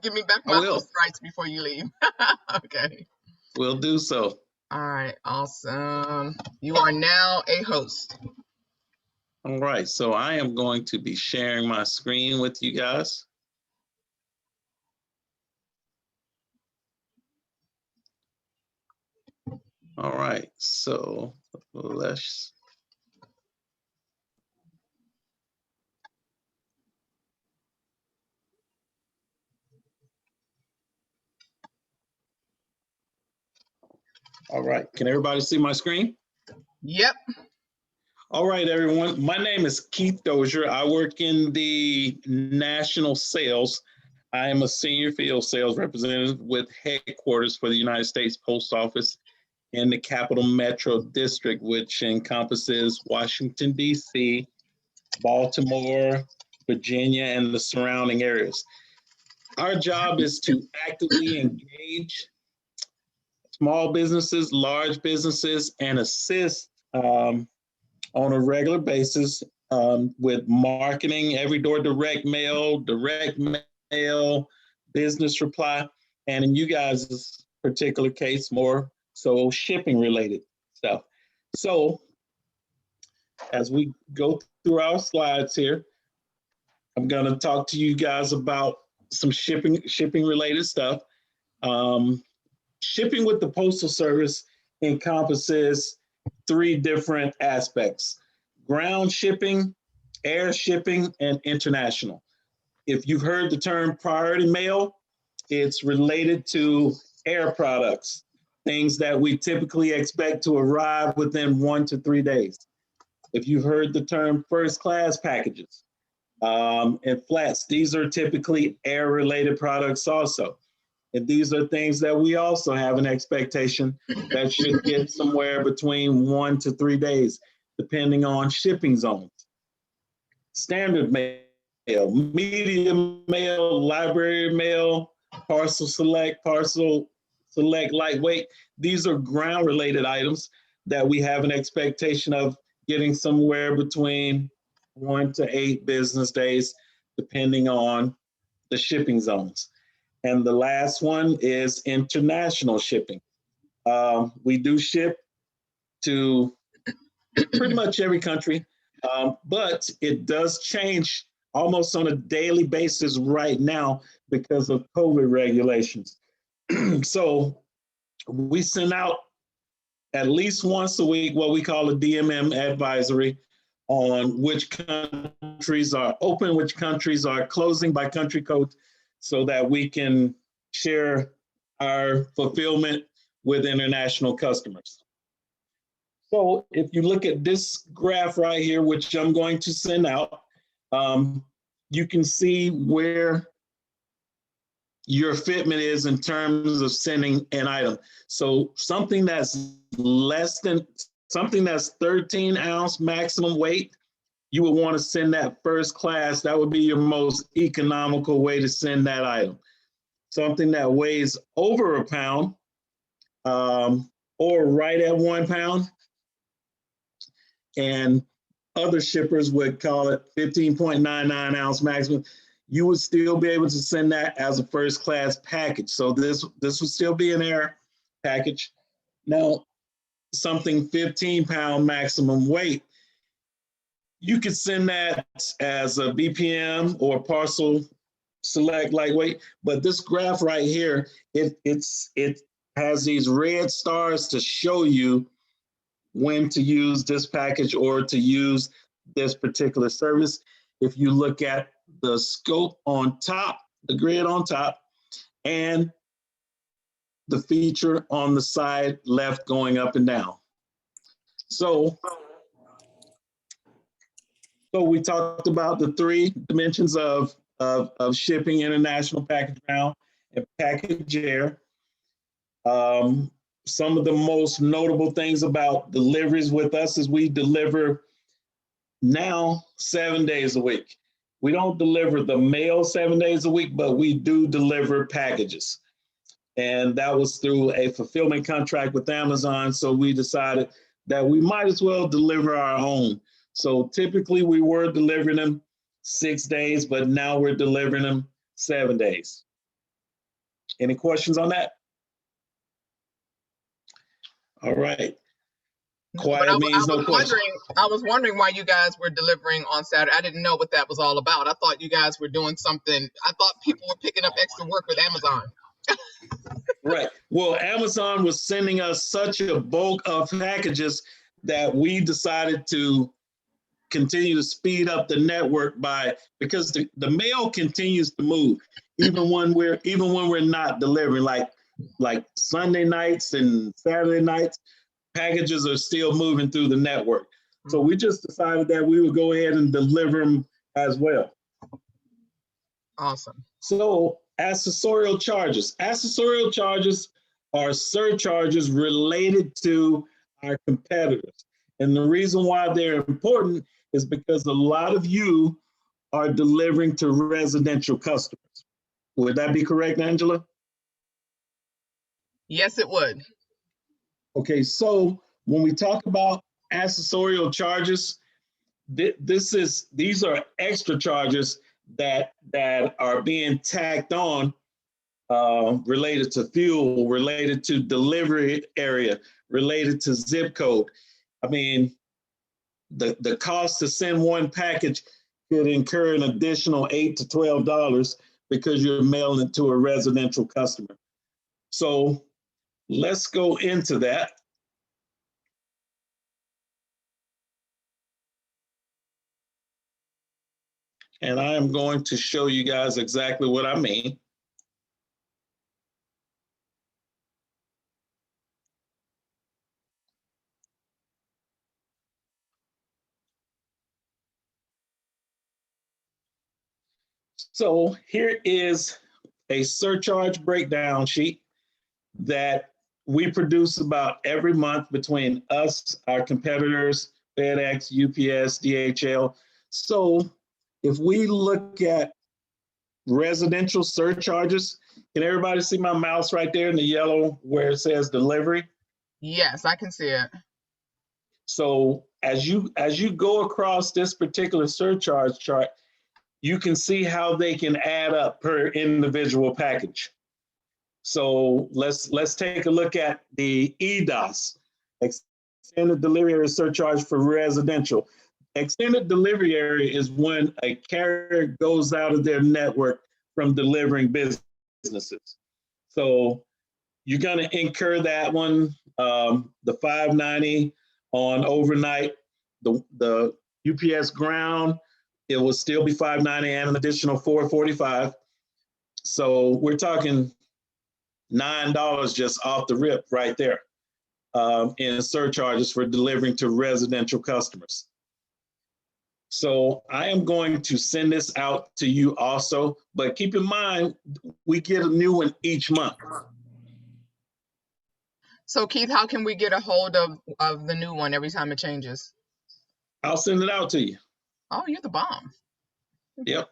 Give me back I my will. host rights before you leave. Okay. We'll do so. All right. Awesome. You are now a host. All right. So I am going to be sharing my screen with you guys. All right. So let's. All right. Can everybody see my screen? Yep. All right, everyone. My name is Keith Dozier. I work in the national sales. I am a senior field sales representative with headquarters for the United States Post Office in the Capital Metro District, which encompasses Washington, D.C., Baltimore, Virginia, and the surrounding areas. Our job is to actively engage small businesses, large businesses, and assist on a regular basis with marketing, every door direct mail, business reply, and in you guys' particular case, more so shipping related stuff. So as we go through our slides here, I'm going to talk to you guys about some shipping related stuff. Shipping with the Postal Service encompasses 3 different aspects: ground shipping, air shipping, and international. If you've heard the term priority mail, it's related to air products, things that we typically expect to arrive within 1 to 3 days. If you've heard the term first class packages and flats, these are typically air related products also. And these are things that we also have an expectation that should get somewhere between 1 to 3 days, depending on shipping zones. Standard mail, medium mail, library mail, parcel select lightweight. These are ground related items that we have an expectation of getting somewhere between 1 to 8 business days, depending on the shipping zones. And the last one is international shipping. We do ship to pretty much every country, but it does change almost on a daily basis right now because of COVID regulations. So we send out at least once a week what we call a DMM advisory on which countries are open, which countries are closing by country code, so that we can share our fulfillment with international customers. So if you look at this graph right here, which I'm going to send out, you can see where your fitment is in terms of sending an item. So something that's 13 ounce maximum weight, you would want to send that first class. That would be your most economical way to send that item. Something that weighs over a pound or right at 1 pound, and other shippers would call it 15.99 ounce maximum, you would still be able to send that as a first class package. So this would still be an air package. Now, something 15 pound maximum weight, you could send that as a BPM or parcel select lightweight, but this graph right here, it has these red stars to show you when to use this package or to use this particular service. If you look at the scope on top, the grid on top, and the feature on the side left going up and down. So we talked about the 3 dimensions of shipping: international, package ground, and package air. Some of the most notable things about deliveries with us is we deliver now 7 days a week. We don't deliver the mail 7 days a week, but we do deliver packages. And that was through a fulfillment contract with Amazon. So we decided that we might as well deliver our own. So typically we were delivering them 6 days, but now we're delivering them 7 days. Any questions on that? All right. But Quiet means no question. I was wondering why you guys were delivering on Saturday. I didn't know what that was all about. I thought you guys were doing something. I thought people were picking up extra work with Amazon. Right. Well, Amazon was sending us such a bulk of packages that we decided to continue to speed up the network because the mail continues to move even when we're not delivering, like Sunday nights and Saturday nights, packages are still moving through the network. So we just decided that we would go ahead and deliver them as well. Awesome. So accessorial charges. Accessorial charges are surcharges related to our competitors. And the reason why they're important is because a lot of you are delivering to residential customers. Would that be correct, Angela? Yes, it would. Okay, so when we talk about accessorial charges, these are extra charges that are being tacked on, related to fuel, related to delivery area, related to zip code. I mean, the cost to send one package could incur an additional $8 to $12 because you're mailing it to a residential customer. So let's go into that. And I am going to show you guys exactly what I mean. So here is a surcharge breakdown sheet that we produce about every month between us, our competitors, FedEx, UPS, DHL. So if we look at residential surcharges, can everybody see my mouse right there in the yellow where it says delivery? Yes, I can see it. So as you go across this particular surcharge chart, you can see how they can add up per individual package. So let's take a look at the EDOS, extended delivery area surcharge for residential. Extended delivery area is when a carrier goes out of their network from delivering businesses. So you're going to incur that one, the $5.90 on overnight, the UPS ground, it will still be $5.90 and an additional $4.45. So we're talking $9 just off the rip right there, in surcharges for delivering to residential customers. So I am going to send this out to you also, but keep in mind, we get a new one each month. So Keith, how can we get a hold of the new one every time it changes? I'll send it out to you. Oh, you're the bomb. Yep.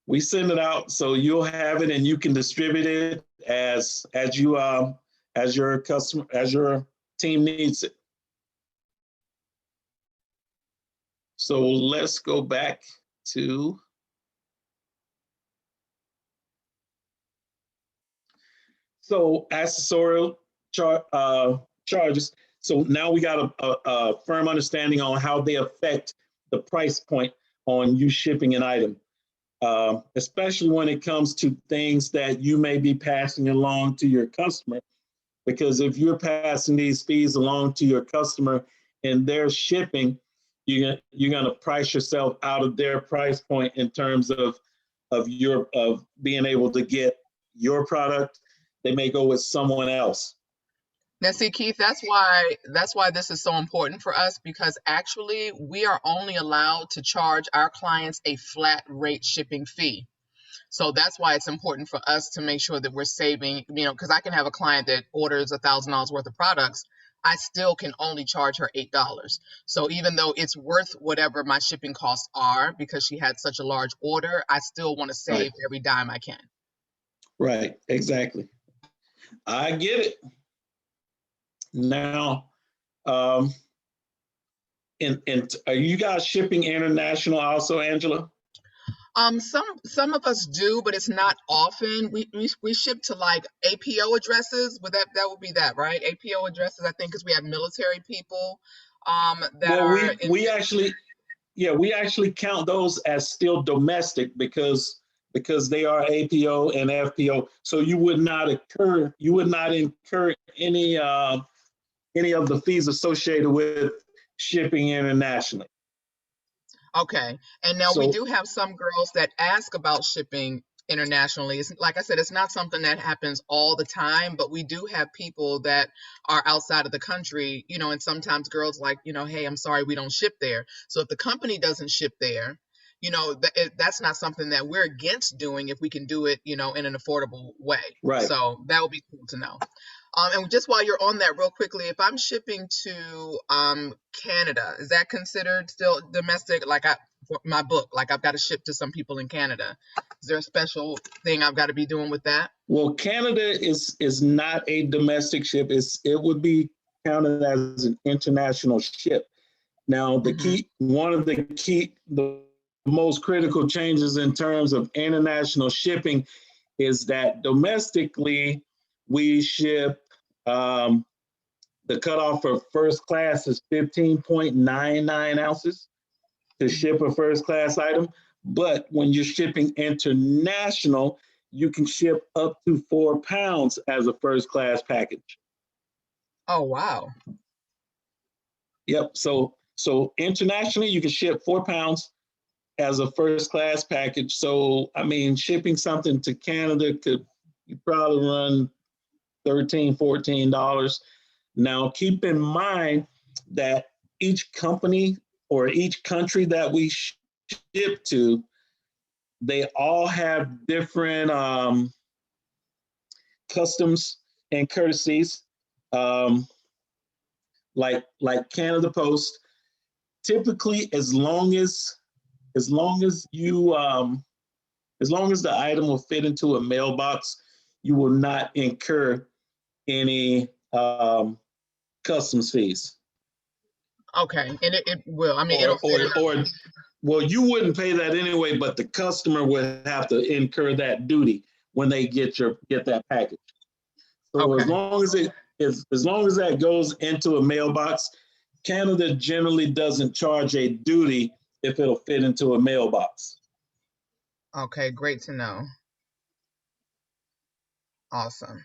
We send it out so you'll have it and you can distribute it as your customer, as your team needs it. So let's go back to accessorial charges. So now we got a firm understanding on how they affect the price point on you shipping an item, especially when it comes to things that you may be passing along to your customer. Because if you're passing these fees along to your customer and they're shipping, you're going to price yourself out of their price point in terms of being able to get your product. They may go with someone else. Now, see, Keith, that's why this is so important for us, because actually we are only allowed to charge our clients a flat rate shipping fee. So that's why it's important for us to make sure that we're saving, because I can have a client that orders $1,000 worth of products. I still can only charge her $8. So even though it's worth whatever my shipping costs are because she had such a large order, I still want to save every dime I can. Right, exactly. I get it. Now, and are you guys shipping international also, Angela? Some of us do, but it's not often. We ship to like APO addresses. That would be that, right? APO addresses, I think, because we have military people that Well, are in. we actually, yeah, we actually count those as still domestic because they are APO and FPO. So you would not incur any of the fees associated with shipping internationally. Okay. And now we So do have some girls that ask about shipping internationally. It's like I said, it's not something that happens all the time, but we do have people that are outside of the country, and sometimes girls like, hey, I'm sorry, we don't ship there. So if the company doesn't ship there, that's not something that we're against doing if we can do it, in an affordable way. right. So that would be cool to know. And just while you're on that, real quickly, if I'm shipping to Canada, is that considered still domestic? Like for my book, like I've got to ship to some people in Canada. Is there a special thing I've got to be doing with that? Well, Canada is not a domestic ship. It would be counted as an international ship. Now, Hmm. the most critical changes in terms of international shipping is that domestically we ship the cutoff for first class is 15.99 ounces to ship a first class item. But when you're shipping international, you can ship up to 4 pounds as a first class package. Oh, wow. Yep. So internationally, you can ship 4 pounds as a first class package. So I mean, shipping something to Canada could you probably run $13, $14. Now, keep in mind that each company or each country that we ship to, they all have different customs and courtesies. Um, like Canada Post, typically as long as you as long as the item will fit into a mailbox, you will not incur any customs fees. Okay. And it will. I mean, Or it'll fit in. well, you wouldn't pay that anyway, but the customer would have to incur that duty when they get that package. So Okay. as long as that goes into a mailbox, Canada generally doesn't charge a duty if it'll fit into a mailbox. Okay. Great to know. Awesome.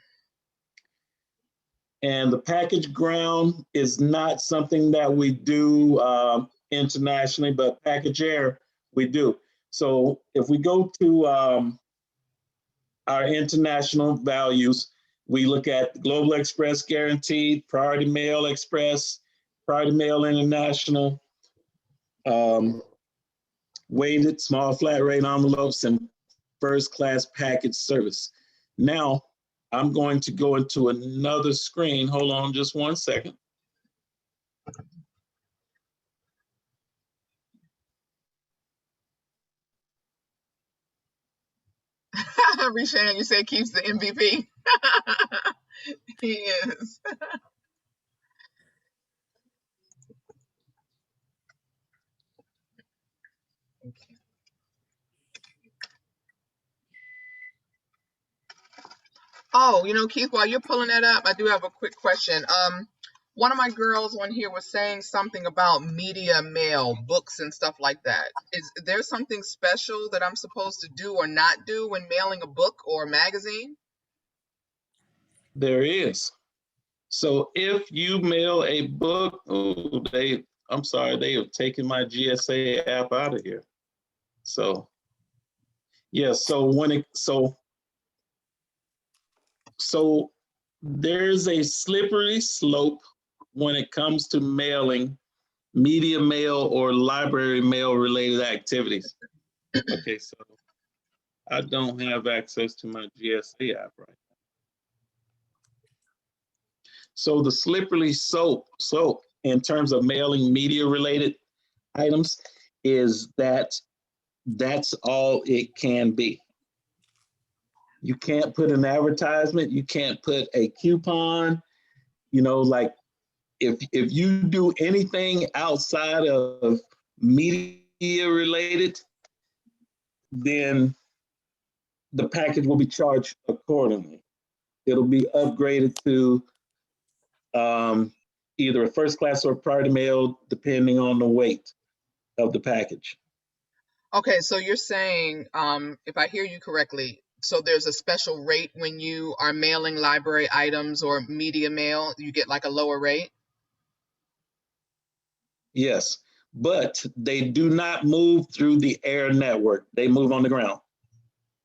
And the package ground is not something that we do internationally, but package air we do. So if we go to our international values, we look at Global Express Guaranteed, Priority Mail Express, Priority Mail International, um, weighted small flat rate envelopes, and first class package service. Now, I'm going to go into another screen. Hold on just 1 second. Rishan, you said keeps the MVP. He is. Oh, Keith, while you're pulling that up, I do have a quick question. One of my girls on here was saying something about media mail, books and stuff like that. Is there something special that I'm supposed to do or not do when mailing a book or a magazine? There is. So if you mail a book, I'm sorry, they have taken my GSA app out of here. So yeah, so there's a slippery slope when it comes to mailing media mail or library mail related activities. Okay, so I don't have access to my GSA app right now. So the slippery slope in terms of mailing media related items is that that's all it can be. You can't put an advertisement, you can't put a coupon, like if you do anything outside of media related, then the package will be charged accordingly. It'll be upgraded to either a first class or priority mail, depending on the weight of the package. Okay, so you're saying, if I hear you correctly, so there's a special rate when you are mailing library items or media mail, you get like a lower rate? Yes, but they do not move through the air network. They move on the ground.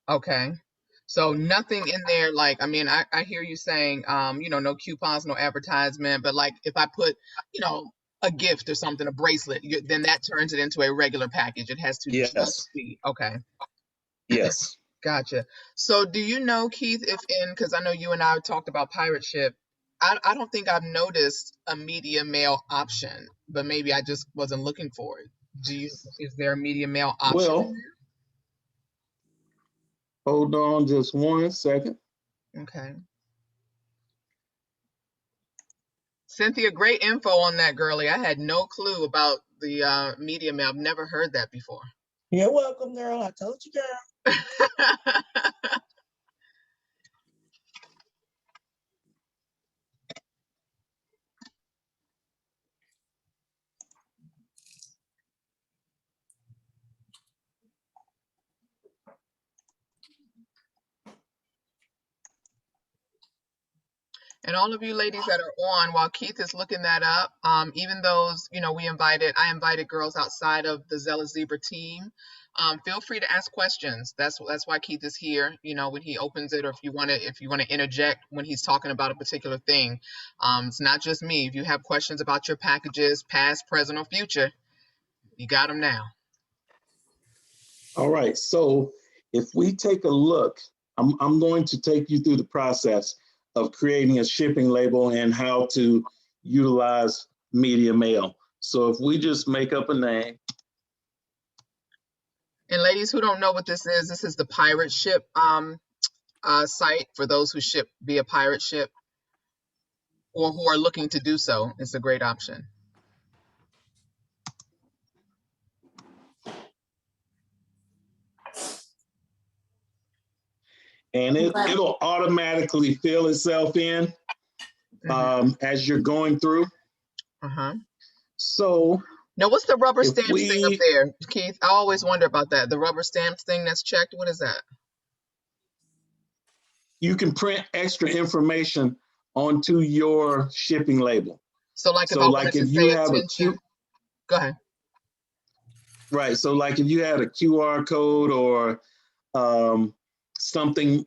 Okay. So nothing in there, like, I mean, I hear you saying, no coupons, no advertisement, but like if I put, a gift or something, a bracelet, then that turns it into a regular package. It has to just Yes, be, okay. yes. Gotcha. So do you know, Keith, because I know you and I talked about pirate ship, I don't think I've noticed a media mail option, but maybe I just wasn't looking for it. Is there a media mail option Well, hold on just 1 second. in there? Okay. Cynthia, great info on that, girlie. I had no clue about the media mail. I've never heard that before. You're welcome, girl. I told you, girl. And all of you ladies that are on, while Keith is looking that up, even those, I invited girls outside of the Zealous Zebra team. Feel free to ask questions. That's why Keith is here. When he opens it, or if you want to interject when he's talking about a particular thing. It's not just me. If you have questions about your packages, past, present, or future, you got them now. All right. So if we take a look, I'm going to take you through the process of creating a shipping label and how to utilize media mail. So if we just make up a name. And ladies who don't know what this is the pirate ship site for those who ship via pirate ship or who are looking to do so. It's a great option. And it'll automatically fill itself in as you're going through. Uh-huh. So now, what's the rubber stamps thing up there, Keith? I always wonder about that. The rubber stamps thing that's checked, what is that? You can print extra information onto your shipping label. So like if I wanted to say attention, go ahead. Right. So like if you had a QR code or something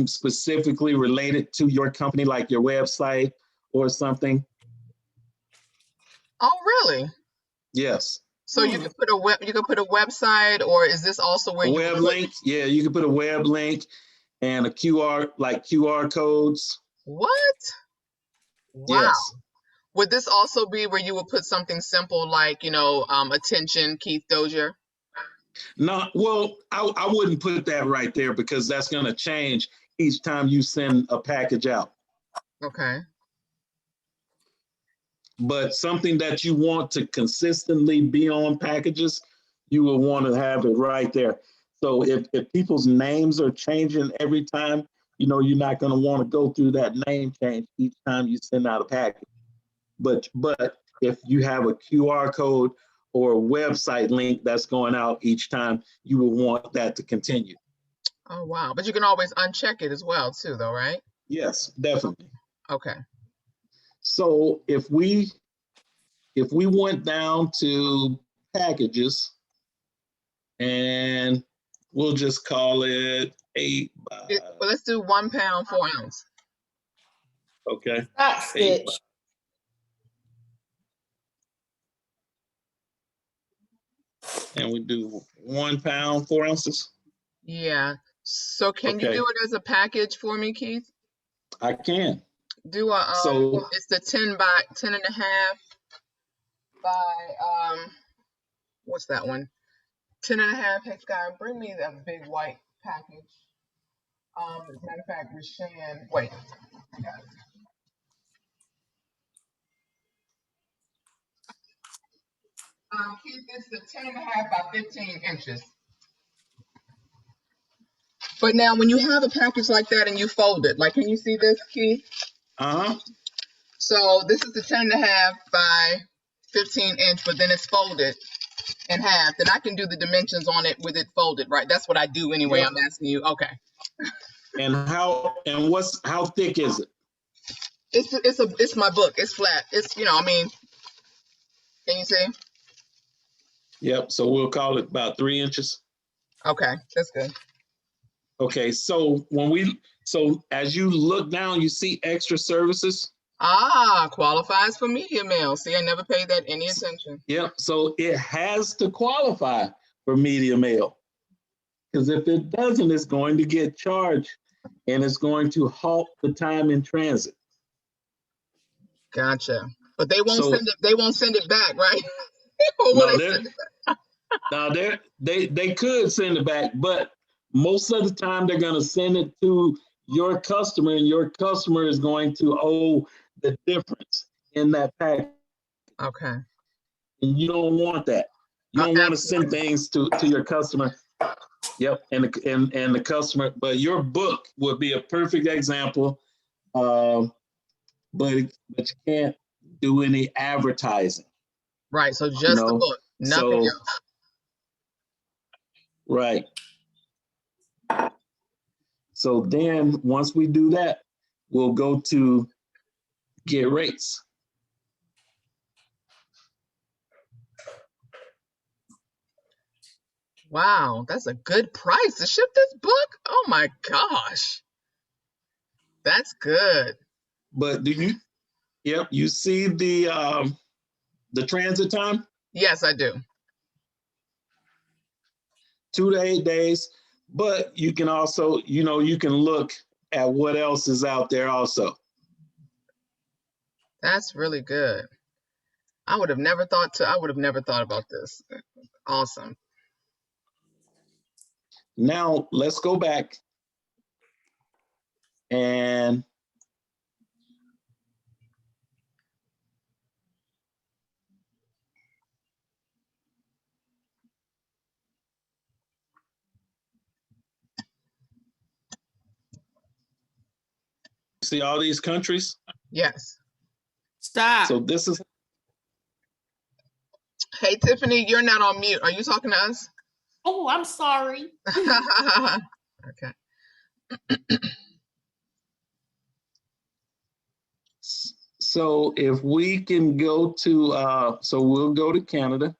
specifically related to your company, like your website or something. Oh, really? Yes. So you could put a website, or is this also where you web link? Yeah, you could put a web link and a QR codes. What? Wow. Yes. Would this also be where you would put something simple like, attention, Keith Dozier? No, well, I wouldn't put that right there because that's going to change each time you send a package out. Okay. But something that you want to consistently be on packages, you will want to have it right there. So if people's names are changing every time, you're not going to want to go through that name change each time you send out a package. But if you have a QR code or a website link that's going out each time, you will want that to continue. Oh, wow. But you can always uncheck it as well, too, though, right? Yes, definitely. Okay. So if we went down to packages, and we'll just call it 8 by. Well, let's do 1 pound, 4 ounce. Okay. Stop, Stitch. And we do 1 pound, 4 ounces. Yeah. So can you do it as a package for me, Keith? I can. Do it's the 10 by 10 and a half by what's that one? 10 and a half. Hey, Sky, bring me that big white package. As a matter of fact, Rashan, wait, I got it. Keith, it's the 10 and a half by 15 inches. But now when you have a package like that and you fold it, like, can you see this, Keith? Uh-huh. So this is the 10.5 by 15-inch, but then it's folded in half. Then I can do the dimensions on it with it folded, right? That's what I do anyway. Yep. I'm asking you. Okay. And how thick is it? It's my book. It's flat. It's, I mean, can you see? Yep. So we'll call it about 3 inches. Okay, that's good. Okay. So as you look down, you see extra services. Qualifies for media mail. See, I never paid that any attention. Yep. So it has to qualify for media mail, because if it doesn't, it's going to get charged and it's going to halt the time in transit. Gotcha. But they won't send it. They won't send it back, right? They could send it back, but most of the time they're going to send it to your customer, and your customer is going to owe the difference in that package. Okay. And you don't want that. You don't want to send things to your customer. Yep, and the customer. But your book would be a perfect example. But you can't do any advertising. Right. So just the book, nothing else. Right. So then once we do that, we'll go to get rates. Wow, that's a good price to ship this book. Oh my gosh. That's good. But you see the transit time? Yes, I do. 2 to 8 days. But you can also, you can look at what else is out there also. That's really good. I would have never thought about this. Awesome. Now let's go back and see all these countries? Yes. Stop. So this is. Hey, Tiffany, you're not on mute. Are you talking to us? Oh, I'm sorry. Okay. So if we can go to, so we'll go to Canada.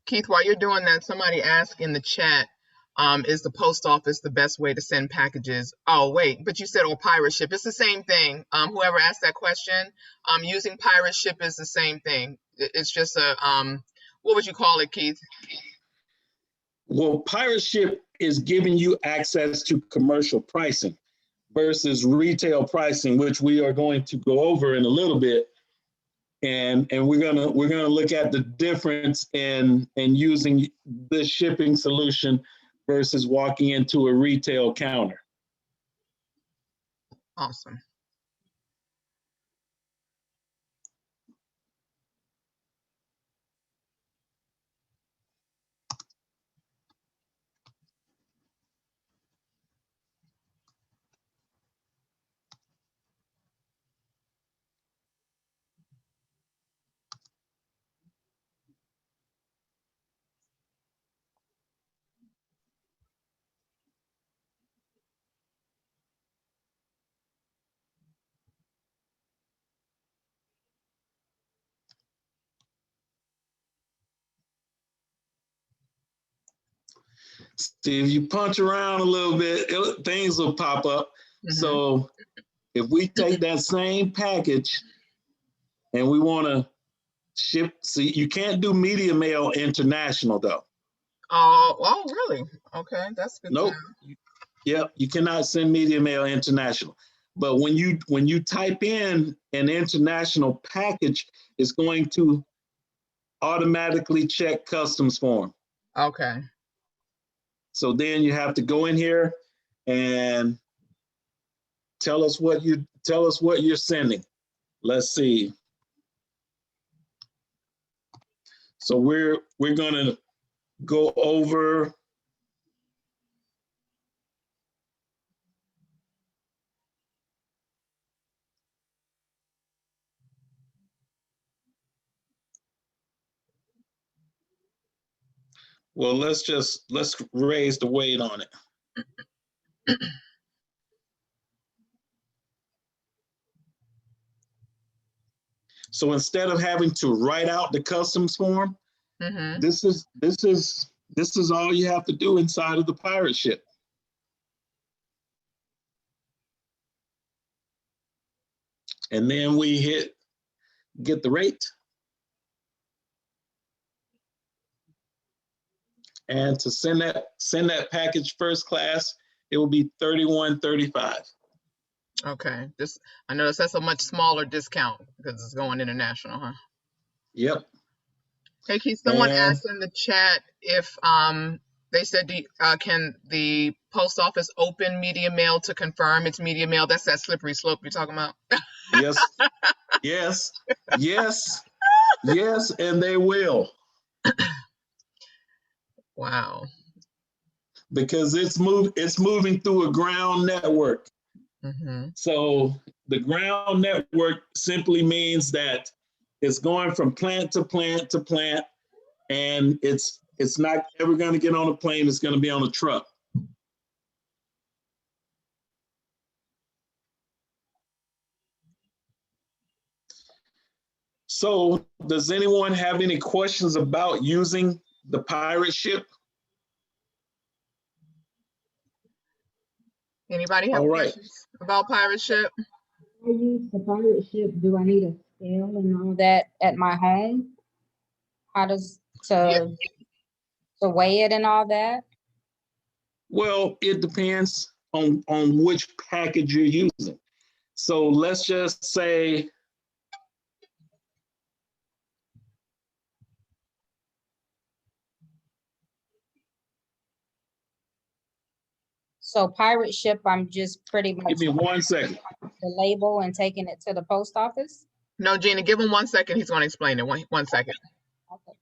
Keith, while you're doing that, somebody asked in the chat, is the post office the best way to send packages? Oh, wait, but you said, or pirate ship. It's the same thing. Whoever asked that question, using pirate ship is the same thing. It's just what would you call it, Keith? Well, pirate ship is giving you access to commercial pricing versus retail pricing, which we are going to go over in a little bit. And we're gonna look at the difference in using this shipping solution versus walking into a retail counter. Awesome. See, if you punch around a little bit, things will pop up. Mm-hmm. So if we take that same package and we want to ship, see, you can't do media mail international though. Oh, really? Okay, that's good. Nope. Yep, you cannot send media mail international. But when you type in an international package, it's going to automatically check customs form. Okay. So then you have to go in here and tell us what you're sending. Let's see. So we're gonna go over well, let's raise the weight on it. So instead of having to write out the customs form, this is all you have to do inside of the pirate ship. And then we hit get the rate. And to send that package first class, it will be $31.35. Okay. I notice that's a much smaller discount because it's going international, huh? Yep. Hey, Keith, someone asked in the chat if they said, can the post office open media mail to confirm it's media mail? That's that slippery slope you're talking about. Yes, yes, yes, yes, and they will. Wow. Because it's moving through a ground network. So the ground network simply means that it's going from plant to plant to plant, and it's not ever going to get on a plane. It's going to be on a truck. So does anyone have any questions about using the pirate ship? Anybody have questions about pirate ship? I use the pirate ship. Do I need a scale and all that at my home? How does to weigh it and all that? Well, it depends on which package you're using. So let's just say so pirate ship, I'm just pretty much give me 1 second. The label and taking it to the post office. No, Gina, give him 1 second. He's going to explain it. One second. Okay.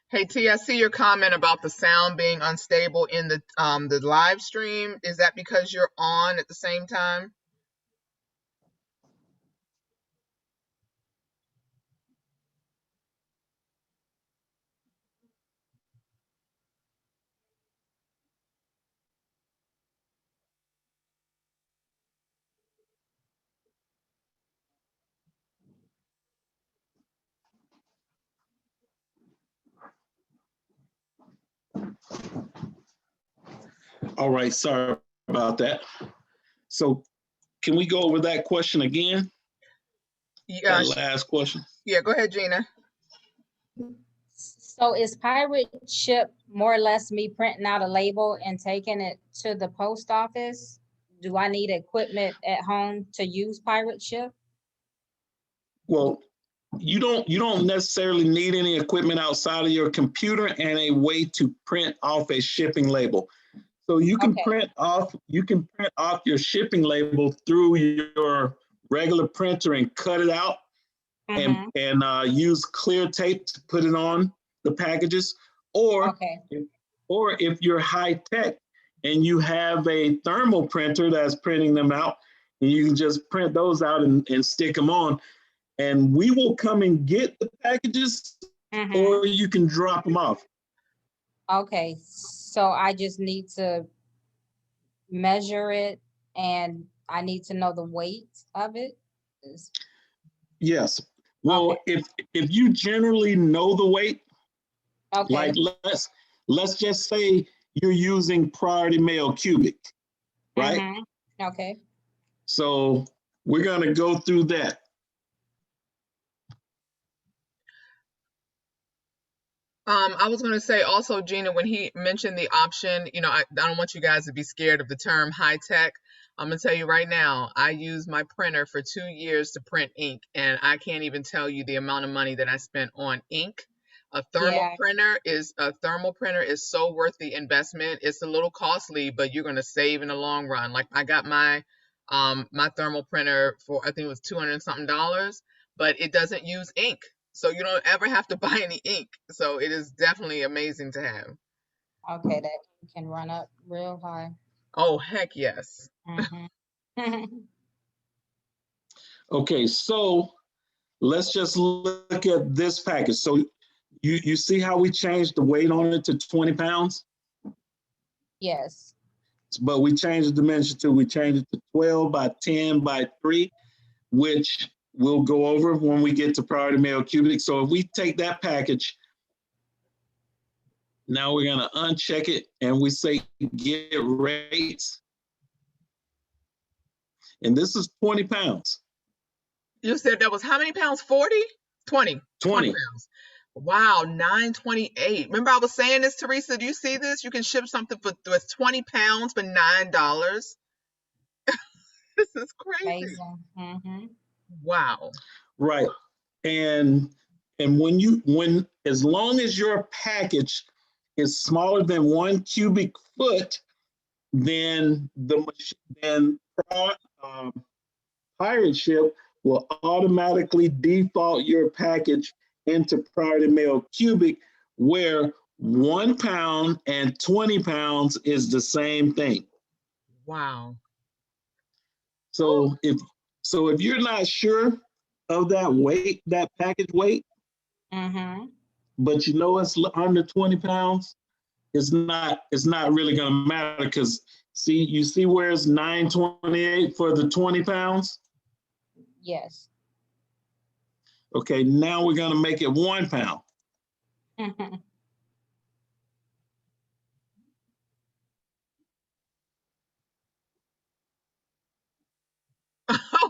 Hey T, I see your comment about the sound being unstable in the live stream. Is that because you're on at the same time? All right, sorry about that. So can we go over that question again? Yeah. That last question. Yeah, go ahead, Gina. So is pirate ship more or less me printing out a label and taking it to the post office? Do I need equipment at home to use pirate ship? Well, you don't necessarily need any equipment outside of your computer and a way to print off a shipping label. So you can print off your shipping label through your regular printer and cut it out and use clear tape to put it on the packages. Or if you're high tech and you have a thermal printer that's printing them out, and you can just print those out and stick them on. And we will come and get the packages, or you can drop them off. Okay, so I just need to measure it and I need to know the weight of it? Yes. Well, if you generally know the weight, okay. Like let's just say you're using Priority Mail Cubic, right? Okay. So we're gonna go through that. I was going to say also, Gina, when he mentioned the option, I don't want you guys to be scared of the term high tech. I'm going to tell you right now, I used my printer for 2 years to print ink, and I can't even tell you the amount of money that I spent on ink A Yeah. thermal printer is so worth the investment. It's a little costly, but you're going to save in the long run. Like I got my thermal printer for, I think it was 200 and something dollars, but it doesn't use ink. So you don't ever have to buy any ink. So it is definitely amazing to have. Okay, that can run up real high. Oh, heck yes. Mhm. Okay, so let's just look at this package. So you see how we changed the weight on it to 20 pounds, Yes. but we changed the dimension to, we changed it to 12 by 10 by 3, which we'll go over when we get to priority mail cubic. So if we take that package, now we're gonna uncheck it and we say get rates. And this is 20 pounds. You said that was how many pounds? 40? 20. 20 pounds. Wow, $9.28. Remember I was saying this, Teresa? Do you see this? You can ship something for 20 pounds for $9. This is crazy. Amazing. Wow. Right. And when as long as your package is smaller than 1 cubic foot, then Pirate Ship will automatically default your package into priority mail cubic, where 1 pound and 20 pounds is the same thing. Wow. So if you're not sure of that weight, that package weight, Mm-hmm. but you know it's under 20 pounds, it's not really going to matter, because you see where it's $9.28 for the 20 pounds. Yes. Okay, now we're going to make it 1 pound.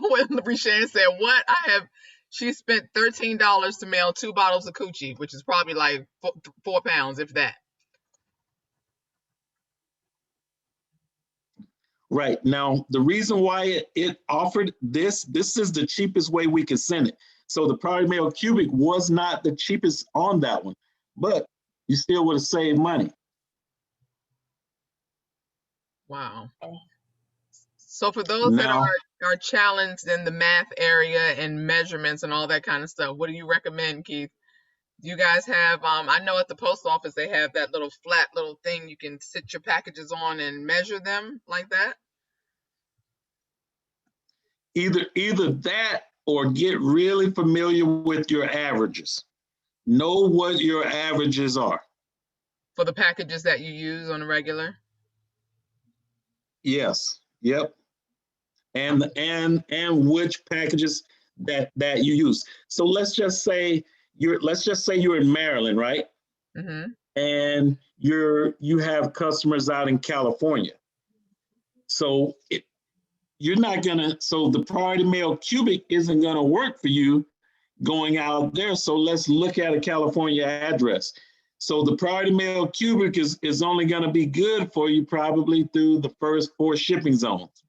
When Rishan said, what? She spent $13 to mail 2 bottles of coochie, which is probably like 4 pounds, if that. Right. Now, the reason why it offered this is the cheapest way we could send it. So the priority mail cubic was not the cheapest on that one, but you still would have saved money. Wow. So for those that are challenged in the math area and measurements and all that kind of stuff, what do you recommend, Keith? Do you guys have, I know at the post office they have that little flat little thing you can sit your packages on and measure them like that? Either that or get really familiar with your averages. Know what your averages are. For the packages that you use on a regular? Yes. Yep. And which packages that you use. So let's just say you're in Maryland, right? Mm-hmm. And you have customers out in California. So you're not gonna, so the priority mail cubic isn't gonna work for you going out there. So let's look at a California address. So the priority mail cubic is only gonna be good for you probably through the first 4 shipping zones.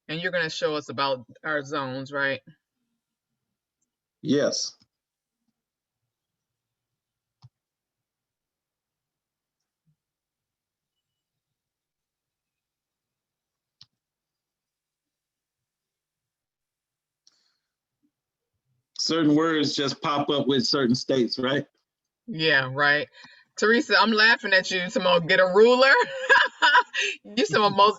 And you're going to show us about our zones, right? Yes. Certain words just pop up with certain states, right? Yeah, right. Teresa, I'm laughing at you. Someone get a ruler.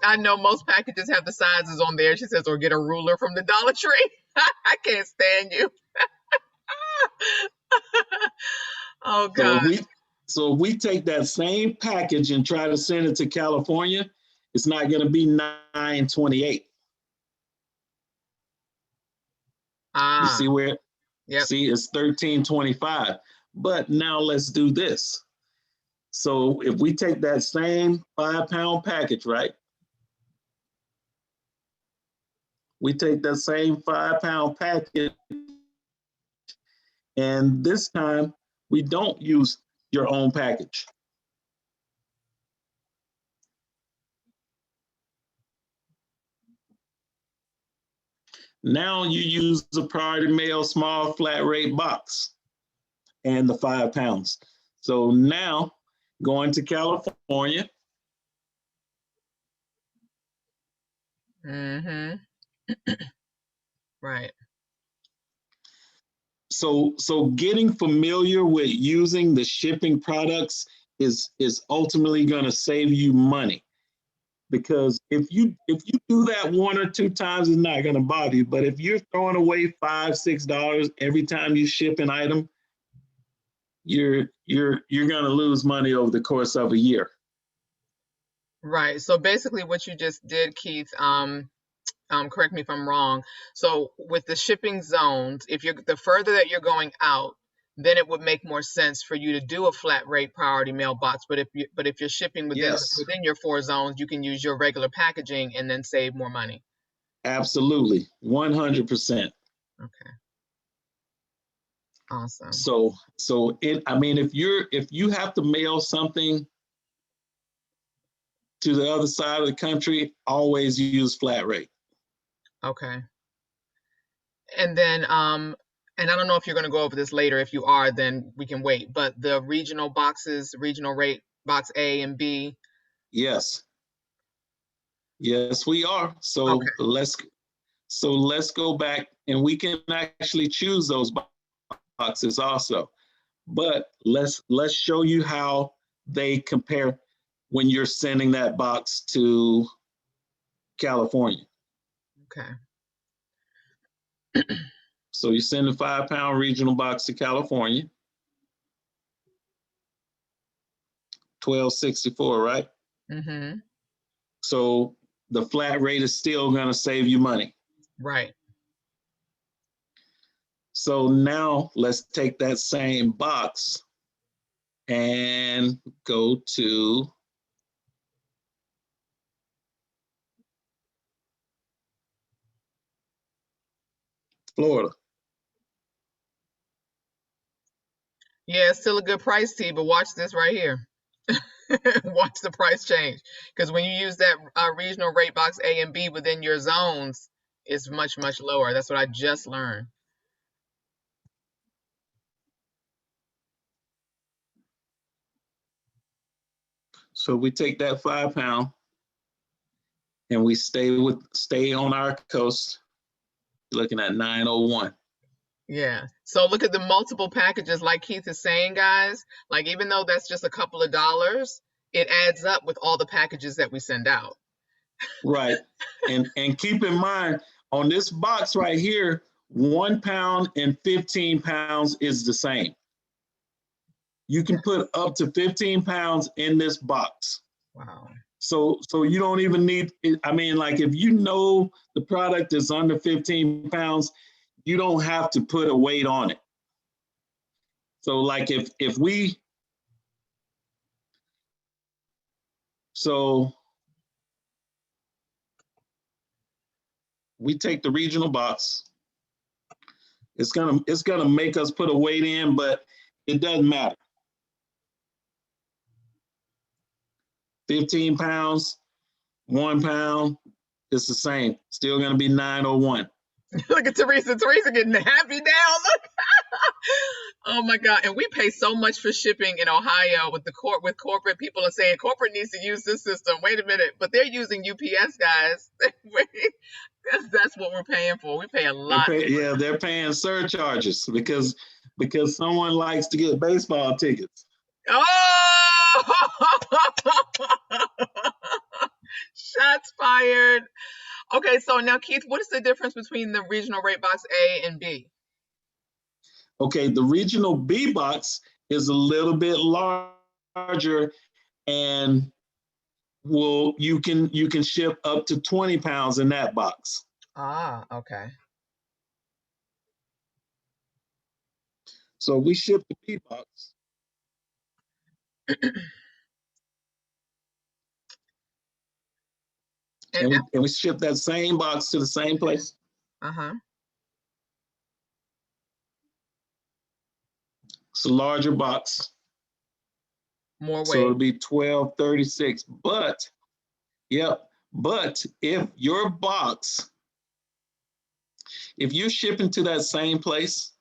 I know most packages have the sizes on there. She says, or get a ruler from the Dollar Tree. I can't stand you. Oh God. So if we take that same package and try to send it to California, it's not going to be $9.28. You see where? Yep. See, it's $13.25. But now let's do this. So if we take that same 5-pound package, right? We take that same 5-pound package, and this time we don't use your own package. Now you use the priority mail small flat rate box and the 5 pounds. So now going to California, Mm-hmm. Right. so getting familiar with using the shipping products is ultimately going to save you money, because if you do that 1 or 2 times, it's not going to bother you. But if you're throwing away $5-6 every time you ship an item, you're going to lose money over the course of a year. Right. So basically what you just did, Keith, correct me if I'm wrong. So with the shipping zones, if you're the further that you're going out, then it would make more sense for you to do a flat rate priority mailbox. But if you're shipping Yes, within your 4 zones, you can use your regular packaging and then save more money. absolutely, 100%. Okay. Awesome. So I mean, if you have to mail something to the other side of the country, always use flat rate. Okay. And then and I don't know if you're going to go over this later. If you are, then we can wait. But the regional boxes, regional rate box A and B. Yes, we are. So Okay. let's go back, and we can actually choose those boxes also. But let's show you how they compare when you're sending that box to California. Okay. So you send a 5 pound regional box to California, $12.64, right? Mm-hmm. So the flat rate is still going to save you money. Right. So now let's take that same box and go to Florida. Yeah, it's still a good price, T, but watch this right here. Watch the price change. Because when you use that regional rate box A and B within your zones, it's much, much lower. That's what I just learned. So we take that 5 pound and we stay on our coast, looking at 901. Yeah. So look at the multiple packages, like Keith is saying, guys. Like, even though that's just a couple of dollars, it adds up with all the packages that we send out. Right. And keep in mind, on this box right here, 1 pound and 15 pounds is the same. You can put up to 15 pounds in this box. Wow. So you don't even need, I mean, like, if you know the product is under 15 pounds, you don't have to put a weight on it. So like if we, so we take the regional box, it's gonna make us put a weight in, but it doesn't matter. 15 pounds, 1 pound, it's the same. Still gonna be 901. Look at Teresa. Teresa getting happy now. Look. Oh my God. And we pay so much for shipping in Ohio with corporate. People are saying corporate needs to use this system. Wait a minute. But they're using UPS, guys. That's what we're paying for. We pay a lot. They're paying surcharges because someone likes to get baseball tickets. Oh, shots fired. Okay, so now Keith, what is the difference between the regional rate box A and B? Okay, the regional B box is a little bit larger, and you can ship up to 20 pounds in that box. Ah, okay. So we ship the B box. and we ship that same box to the same place. Uh-huh. It's a larger box. More weight. So it'll be 1236. But if your box If you're shipping to that same place,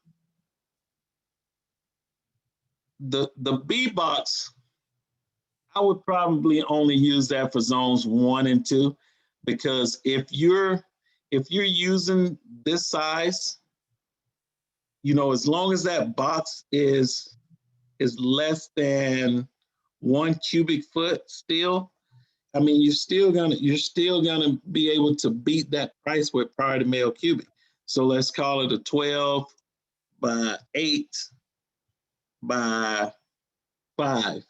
the B box, I would probably only use that for zones 1 and 2, because if you're using this size, you know, as long as that box is less than 1 cubic foot still, I mean, you're still gonna be able to beat that price with priority mail cubic. So let's call it a 12 by 8 by 5.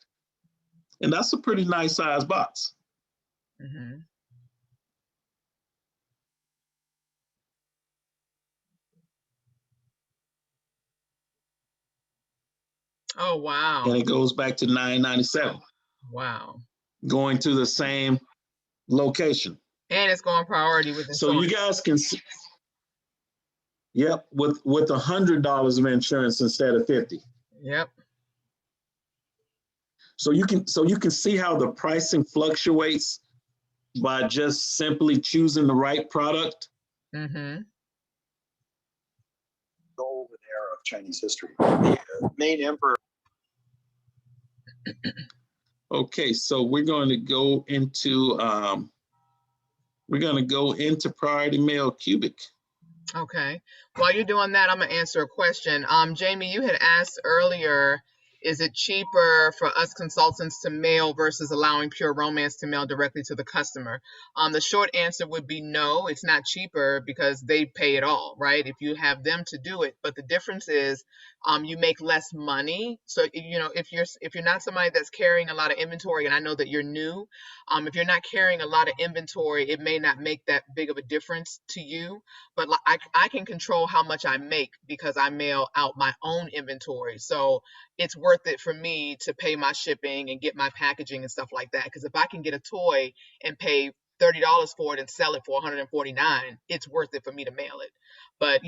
And that's a pretty nice size box. Mm-hmm. Oh, wow. And it goes back to $9.97. Wow. Going to the same location. And it's going priority with insurance. So you guys can see, yep, with $100 of insurance instead of 50. Yep. So you can see how the pricing fluctuates by just simply choosing the right product. Mm-hmm. Golden era of Chinese history. The main emperor. Okay, so we're going to go into priority mail cubic. Okay. While you're doing that, I'm gonna answer a question. Jamie, you had asked earlier, is it cheaper for us consultants to mail versus allowing Pure Romance to mail directly to the customer? The short answer would be no, it's not cheaper because they pay it all, right? If you have them to do it. But the difference is you make less money. So, you know, if you're not somebody that's carrying a lot of inventory, and I know that you're new, if you're not carrying a lot of inventory, it may not make that big of a difference to you. But I can control how much I make because I mail out my own inventory. So it's worth it for me to pay my shipping and get my packaging and stuff like that. Because if I can get a toy and pay $30 for it and sell it for $149, it's worth it for me to mail it. But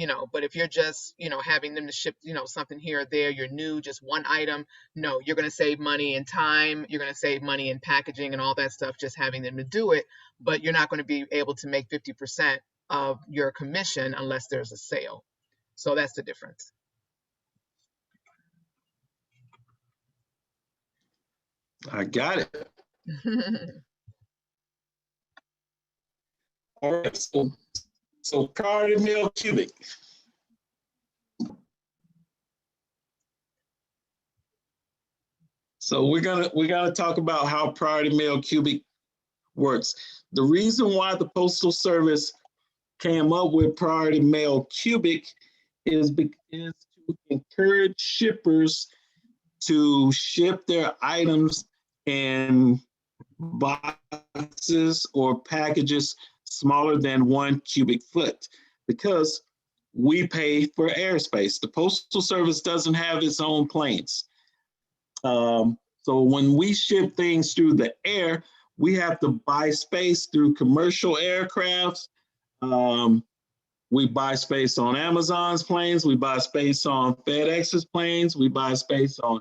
if you're just having them to ship something here or there, you're new, just one item, no, you're going to save money in time, you're going to save money in packaging and all that stuff, just having them to do it. But you're not going to be able to make 50% of your commission unless there's a sale. So that's the difference. I got it. All right, so priority mail cubic. So we're gonna talk about how priority mail cubic works. The reason why the Postal Service came up with priority mail cubic is to encourage shippers to ship their items in boxes or packages smaller than 1 cubic foot, because we pay for airspace. The Postal Service doesn't have its own planes. So when we ship things through the air, we have to buy space through commercial aircrafts. We buy space on Amazon's planes. We buy space on FedEx's planes. We buy space on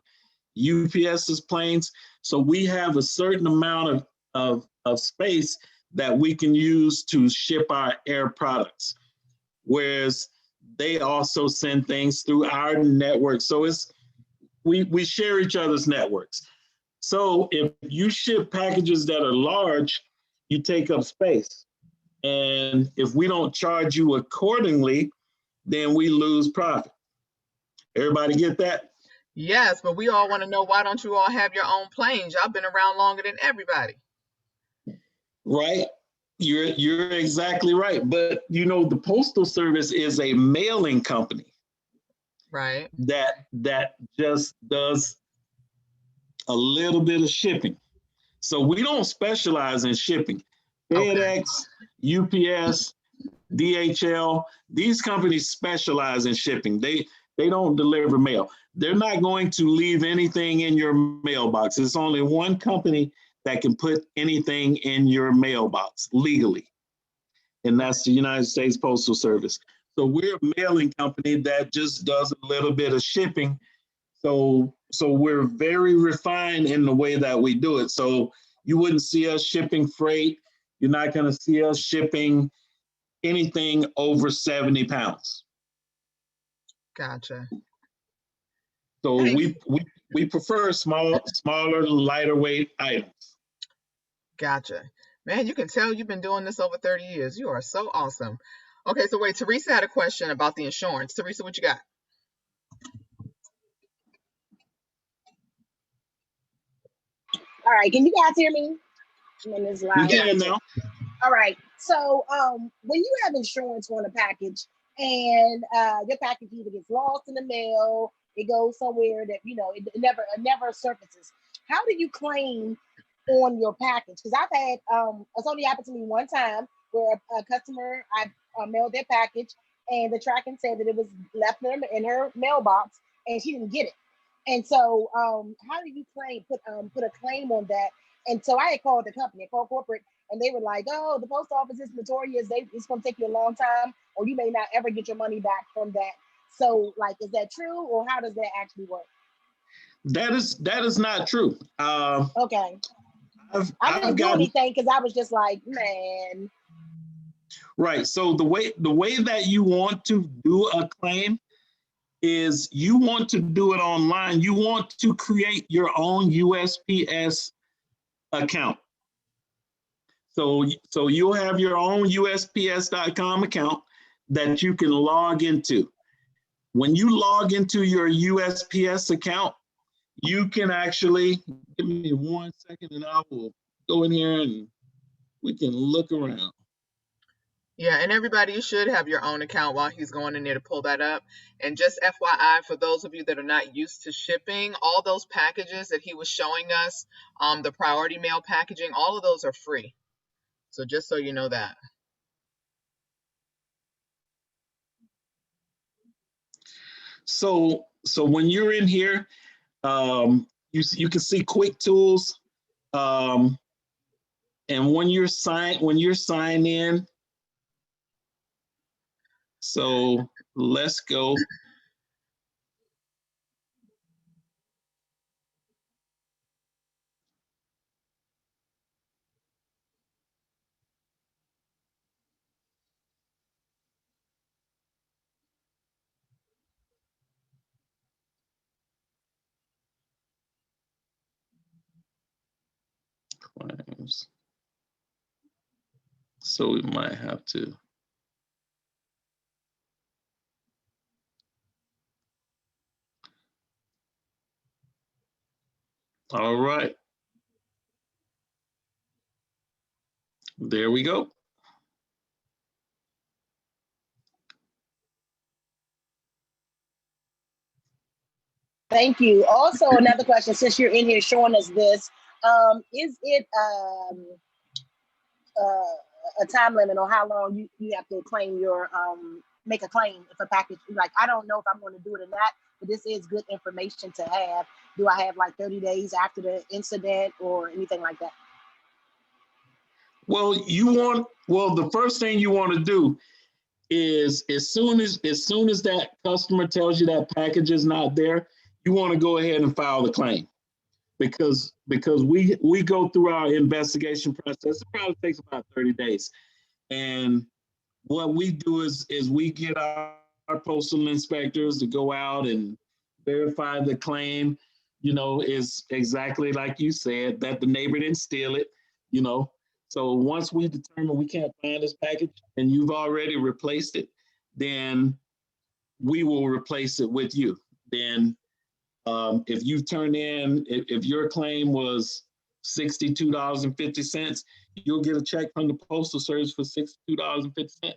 UPS's planes. So we have a certain amount of space that we can use to ship our air products, whereas they also send things through our network. So we share each other's networks. So if you ship packages that are large, you take up space. And if we don't charge you accordingly, then we lose profit. Everybody get that? Yes, but we all want to know, why don't you all have your own planes? Y'all been around longer than everybody. Right. You're exactly right. But the Postal Service is a mailing company. Right. That just does a little bit of shipping. So we don't specialize in shipping. FedEx, UPS, DHL, these companies specialize in shipping. They don't deliver mail. They're not going to leave anything in your mailbox. There's only one company that can put anything in your mailbox legally, and that's the United States Postal Service. So we're a mailing company that just does a little bit of shipping. So we're very refined in the way that we do it. So you wouldn't see us shipping freight. You're not going to see us shipping anything over 70 pounds. Gotcha. So Thanks. we prefer smaller, lighter weight items. Gotcha. Man, you can tell you've been doing this over 30 years. You are so awesome. Okay, so wait, Teresa had a question about the insurance. Teresa, what you got? All right, can you guys hear me? I'm in this We loud. can now. All right. So when you have insurance on a package and your package either gets lost in the mail, it goes somewhere that it never surfaces. How do you claim on your package? Because I've had it's only happened to me one time where a customer I mailed their package and the tracking said that it was left in her mailbox and she didn't get it. And so how do you put a claim on that? And so I had called the company, I called corporate, and they were like, oh, the post office is notorious. It's going to take you a long time, or you may not ever get your money back from that. So, like, is that true, or how does that actually work? That is not true. Okay. I didn't do anything because I was just like, man. Right. So the way that you want to do a claim is you want to do it online. You want to create your own USPS account. So you'll have your own USPS.com account that you can log into. When you log into your USPS account, you can actually, give me 1 second and I will go in here and we can look around. Yeah, and everybody, you should have your own account while he's going in there to pull that up. And just FYI, for those of you that are not used to shipping, all those packages that he was showing us, the priority mail packaging, all of those are free. So just so you know that. So when you're in here, you can see quick tools. And when you're sign in, so let's go. Claims. So we might have to. All right. There we go. Thank you. Also, another question, since you're in here showing us this, is it a time limit on how long you have to claim your make a claim if a package, like, I don't know if I'm going to do it or not, but this is good information to have. Do I have like 30 days after the incident or anything like that? Well, the first thing you want to do is as soon as that customer tells you that package is not there, you want to go ahead and file the claim, because we go through our investigation process. It probably takes about 30 days. And what we do is we get our postal inspectors to go out and verify the claim, is exactly like you said, that the neighbor didn't steal it, So once we determine we can't find this package and you've already replaced it, then we will replace it with you. Then if you turn in, if your claim was $62.50, you'll get a check from the Postal Service for $62.50.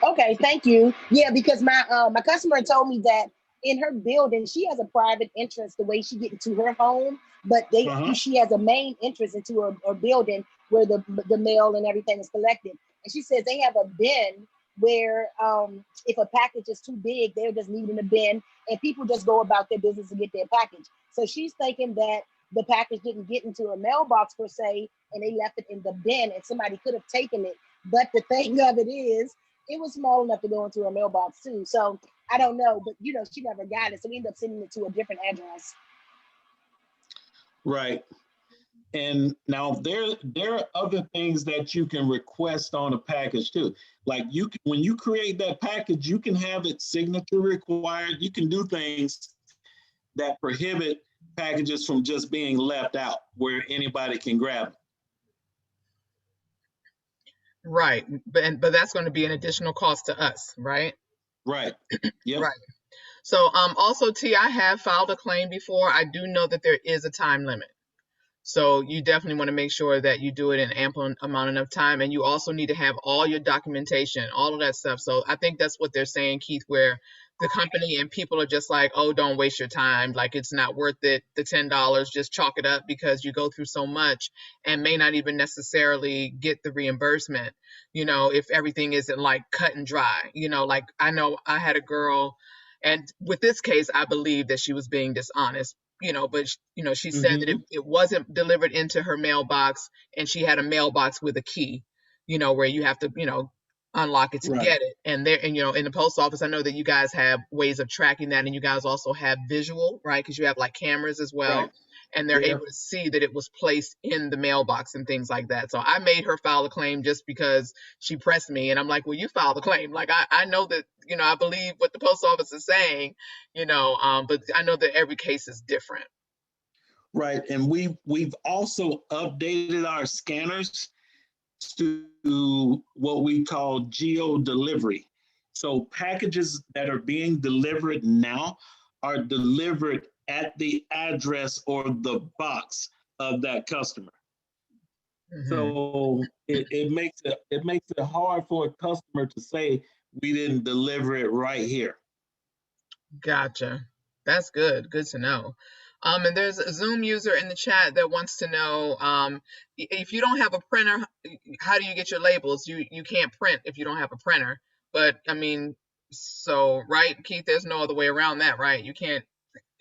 Okay, thank you. Yeah, because my customer told me that in her building, she has a private entrance the way she get into her home, but she has a main entrance into her building where the mail and everything is collected. And she says they have a bin where if a package is too big, they're just leaving a bin and people just go about their business and get their package. So she's thinking that the package didn't get into a mailbox per se, and they left it in the bin and somebody could have taken it. But the thing of it is, it was small enough to go into a mailbox too. So I don't know, but she never got it. So we ended up sending it to a different address. Right. And now there are other things that you can request on a package too. Like when you create that package, you can have it signature required. You can do things that prohibit packages from just being left out where anybody can grab them. Right. But that's going to be an additional cost to us, right? Right. Yep. Right. So also T, I have filed a claim before. I do know that there is a time limit. So you definitely want to make sure that you do it in ample amount of time. And you also need to have all your documentation, all of that stuff. So I think that's what they're saying, Keith, where the company and people are just like, oh, don't waste your time. Like, it's not worth it. The $10, just chalk it up because you go through so much and may not even necessarily get the reimbursement, if everything isn't like cut and dry. Like I know I had a girl, and with this case, I believe that she was being dishonest, but she said that it wasn't delivered into her mailbox, and she had a mailbox with a key, where you have to, unlock it to Right. get it. And there, and in the post office, I know that you guys have ways of tracking that, and you guys also have visual, right? Because you have like cameras as well. Right. And they're Yeah. able to see that it was placed in the mailbox and things like that. So I made her file a claim just because she pressed me, and I'm like, well, you filed a claim. Like I know that, I believe what the post office is saying, but I know that every case is different. Right. And we've also updated our scanners to what we call geo delivery. So packages that are being delivered now are delivered at the address or the box of that customer. Mhm. So it makes it hard for a customer to say we didn't deliver it right here. Gotcha. That's good. Good to know. And there's a Zoom user in the chat that wants to know, if you don't have a printer, how do you get your labels? You can't print if you don't have a printer. But I mean, so right, Keith, there's no other way around that, right? You can't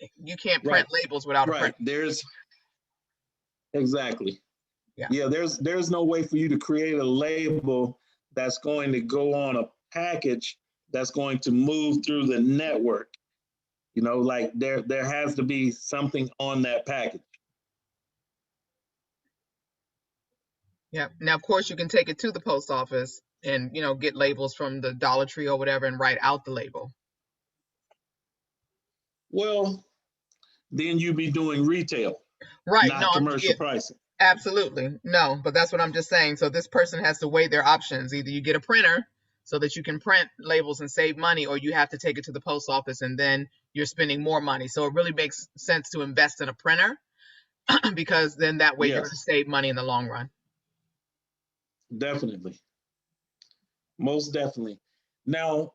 print Right. labels without a Right. printer. There's exactly. Yeah. Yeah, there's no way for you to create a label that's going to go on a package that's going to move through the network. Like there has to be something on that package. Yeah. Now, of course, you can take it to the post office and, get labels from the Dollar Tree or whatever and write out the label. Well, then you'd be doing retail, Right. not No, commercial pricing. absolutely. No, but that's what I'm just saying. So this person has to weigh their options. Either you get a printer so that you can print labels and save money, or you have to take it to the post office and then you're spending more money. So it really makes sense to invest in a printer because then that way you're going to Yes, save money in the long run. definitely. Most definitely. Now,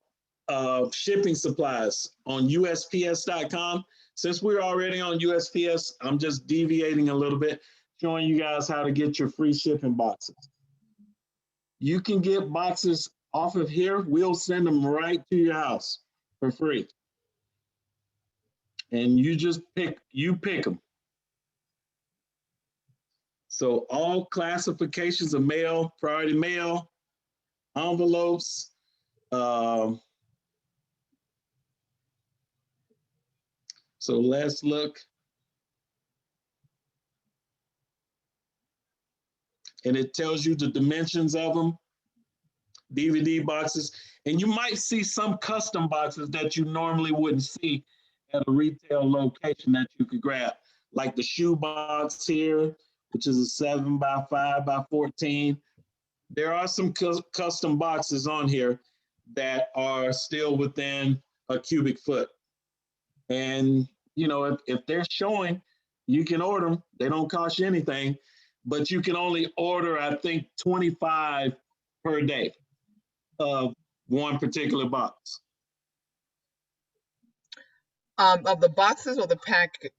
shipping supplies on USPS.com. Since we're already on USPS, I'm just deviating a little bit, showing you guys how to get your free shipping boxes. You can get boxes off of here. We'll send them right to your house for free. And you just pick them. So all classifications of mail, priority mail, envelopes, so let's look. And it tells you the dimensions of them, DVD boxes. And you might see some custom boxes that you normally wouldn't see at a retail location that you could grab, like the shoe box here, which is a 7x5x14. There are some custom boxes on here that are still within a cubic foot. And, if they're showing, you can order them. They don't cost you anything, but you can only order, I think, 25 per day of one particular box. Of the boxes or the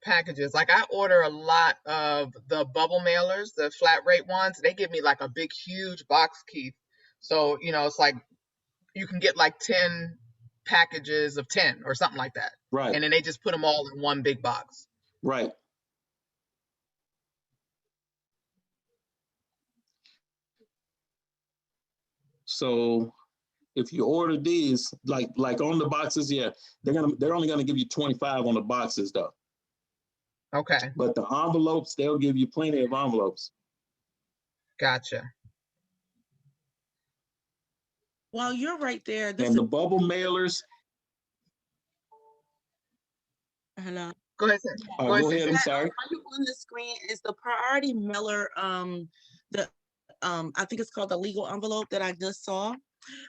packages, like I order a lot of the bubble mailers, the flat rate ones. They give me like a big, huge box, Keith. So, it's like you can get like 10 packages of 10 or something like that. Right. And then they just put them all in one big box. Right. So if you order these, like on the boxes, yeah, they're only gonna give you 25 on the boxes though. Okay, But the envelopes, they'll give you plenty of envelopes. gotcha. Well, you're right there. This And is the bubble mailers, hello. Go ahead, Cynthia. Go ahead, go ahead, Cynthia. I'm sorry. Are you on the screen? Is the priority mailer the I think it's called the legal envelope that I just saw.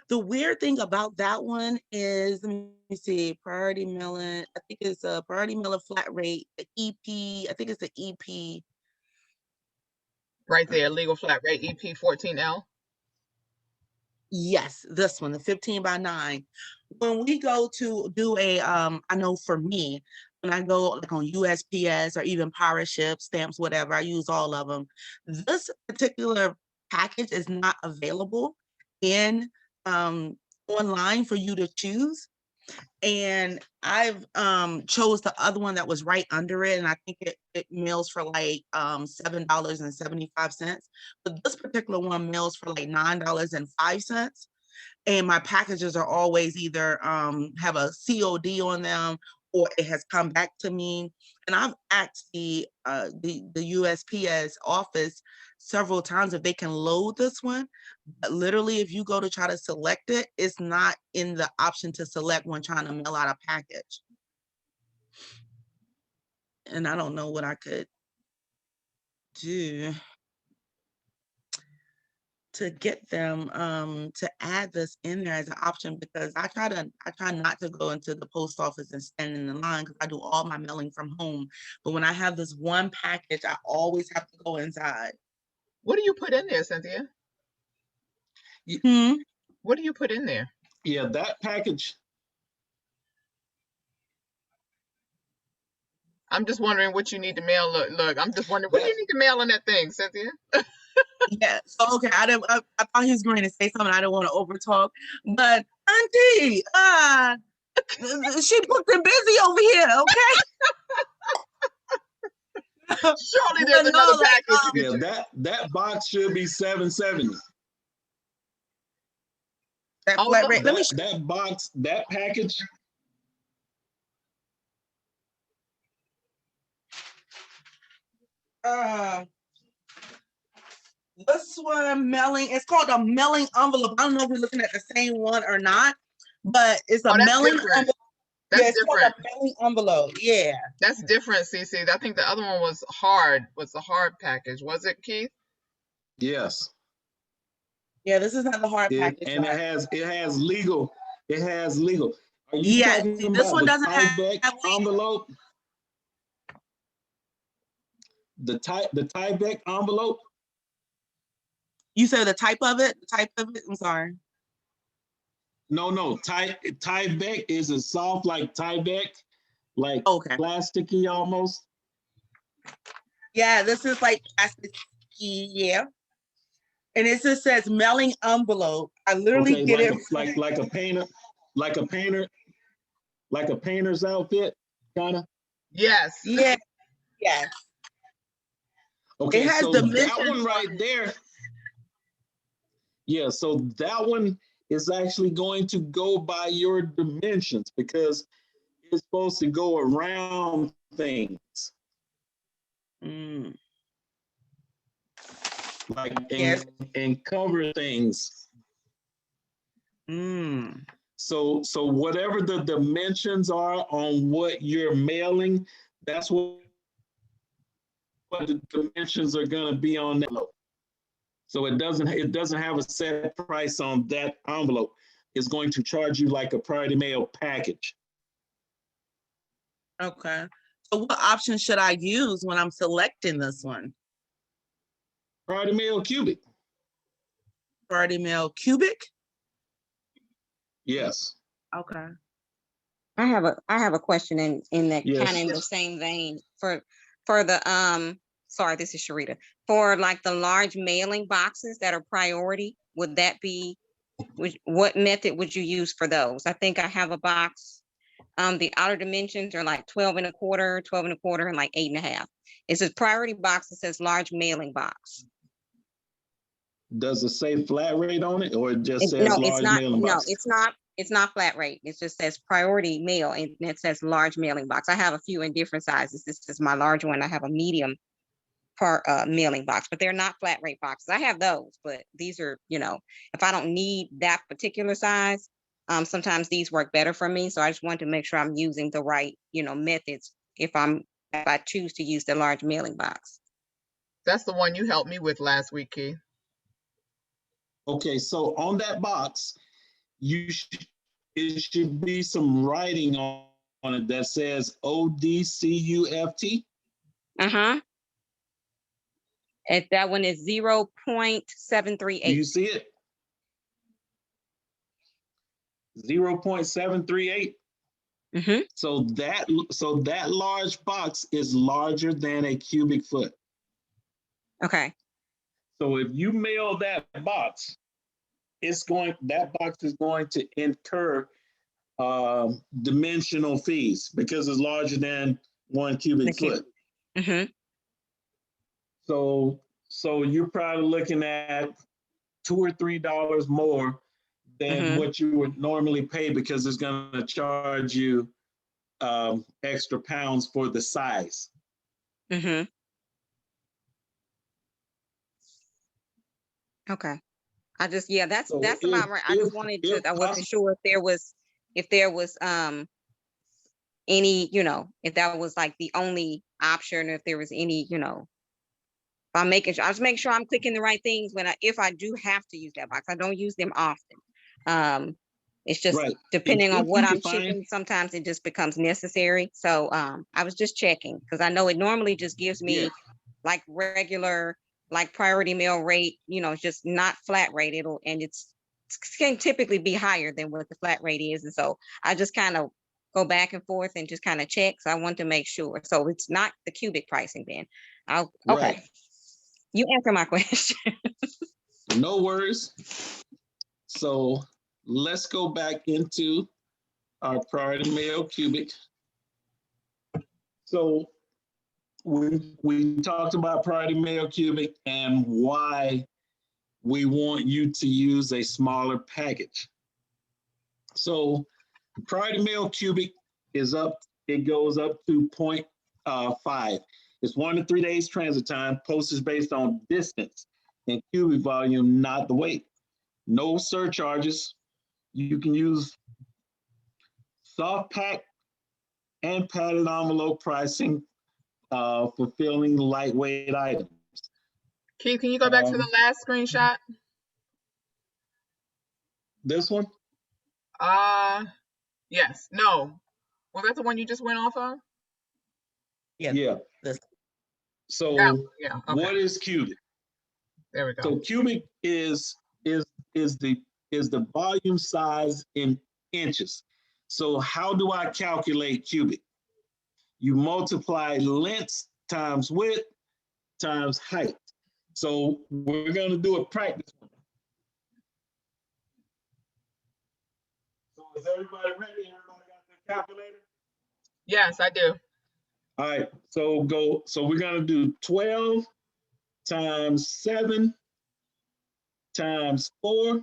The weird thing about that one is, let me see, priority mailing. I think it's a priority mailer flat rate, the EP. I think it's the EP. Right there, legal flat rate EP 14L. Yes, this one, the 15x9. When we go to do a, I know for me, when I go like on USPS or even Pirate Ship, stamps, whatever, I use all of them. This particular package is not available in online for you to choose. And I've chose the other one that was right under it, and I think it mails for like $7.75. But this particular one mails for like $9.05. And my packages are always either have a COD on them or it has come back to me. And I've asked the USPS office several times if they can load this one. But literally, if you go to try to select it, it's not in the option to select when trying to mail out a package. And I don't know what I could do to get them to add this in there as an option, because I try not to go into the post office and stand in the line because I do all my mailing from home. But when I have this one package, I always have to go inside. What do you put in there, Cynthia? Hmm? What do you put in there? Yeah, that package. I'm just wondering what you need to mail. Look, I'm just wondering what do you need to mail on that thing, Cynthia? Yeah. So okay, I thought he was going to say something. I didn't want to overtalk, but Auntie, she booked and busy over here. Okay. Surely there's But another no, like, package you could Yeah, that box should be $7.70. that Oh, flat look. rate. Let me. That box, that package. This one mailing, it's called a mailing envelope. I don't know if we're looking at the same one or not, but it's a Oh, that's mailing different. envelope. That's Yeah, it's called different. a mailing envelope. Yeah. That's different, Cece. I think the other one was the hard package. Was it, Keith? Yes. Yeah, this is not the hard package. And right? it has legal. It has legal. Are you Yeah, talking see, this about one the doesn't have Tyvek envelope? The Tyvek envelope? You said the type of it? The type of it? I'm sorry. No. Tyvek is a soft like Tyvek, like Okay. plasticky almost. Yeah, this is like plastic. Yeah. And it just says mailing envelope. I literally Okay, get it. like a painter, like a painter's outfit, kind of. Yes. Yeah. Yes. Okay, It has so dimensions that one right there. Yeah, so that one is actually going to go by your dimensions because it's supposed to go around things. Mm. Like Yes. and cover things. Mm. So whatever the dimensions are on what you're mailing, that's what the dimensions are going to be on that envelope. So it doesn't have a set price on that envelope. It's going to charge you like a priority mail package. Okay. So what option should I use when I'm selecting this one? Priority mail cubic. Priority mail cubic? Yes. Okay. I have a question in that Yes. kind of in the same vein for the sorry, this is Sharita. For like the large mailing boxes that are priority, would that be what method would you use for those? I think I have a box. The outer dimensions are like 12 and a quarter, and like 8.5. It says priority box, it says large mailing box. Does it say flat rate on it or it just says No, large it's not. mailing No, box? it's not. It's not flat rate. It just says priority mail and it says large mailing box. I have a few in different sizes. This is my large one. I have a medium mailing box, but they're not flat rate boxes. I have those, but these are, if I don't need that particular size, sometimes these work better for me. So I just want to make sure I'm using the right, methods if I choose to use the large mailing box. That's the one you helped me with last week, Keith. Okay, so on that box, it should be some writing on it that says ODCUFT. And that one is 0.738. Do you see it? 0.738. So that large box is larger than a cubic foot. Okay. So if you mail that box, that box is going to incur dimensional fees because it's larger than 1 cubic foot. So you're probably looking at $2 or $3 more than what you would normally pay because it's going to charge you extra pounds for the size. Okay. That's So about right. I just wanted to, I wasn't sure if there was any, if that was like the only option, or if there was any, I just make sure I'm clicking the right things if I do have to use that box. I don't use them often. It's just depending on what I'm shipping, sometimes it just becomes necessary. So I was just checking because I know it normally just gives me like regular, like priority mail rate, it's just not flat rate. It can typically be higher than what the flat rate is. And so I just kind of go back and forth and just kind of check. So I want to make sure. So it's not the cubic pricing then. Okay. You answer my question. No worries. So let's go back into our priority mail cubic. So we talked about priority mail cubic and why we want you to use a smaller package. So priority mail cubic it goes up to 0.5. It's 1 to 3 days transit time. Postage based on distance and cubic volume, not the weight. No surcharges. You can use soft pack and padded envelope pricing for filling lightweight items. Keith, can you go back to the last screenshot? This one? Yes. No. Was that the one you just went off of? Yeah. So okay. What is cubic? There we go. So cubic is the volume size in inches. So how do I calculate cubic? You multiply length times width times height. So we're going to do a practice one. So is everybody ready? Everybody got their calculator? Yes, I do. All right, so we're going to do 12 times 7 times 4.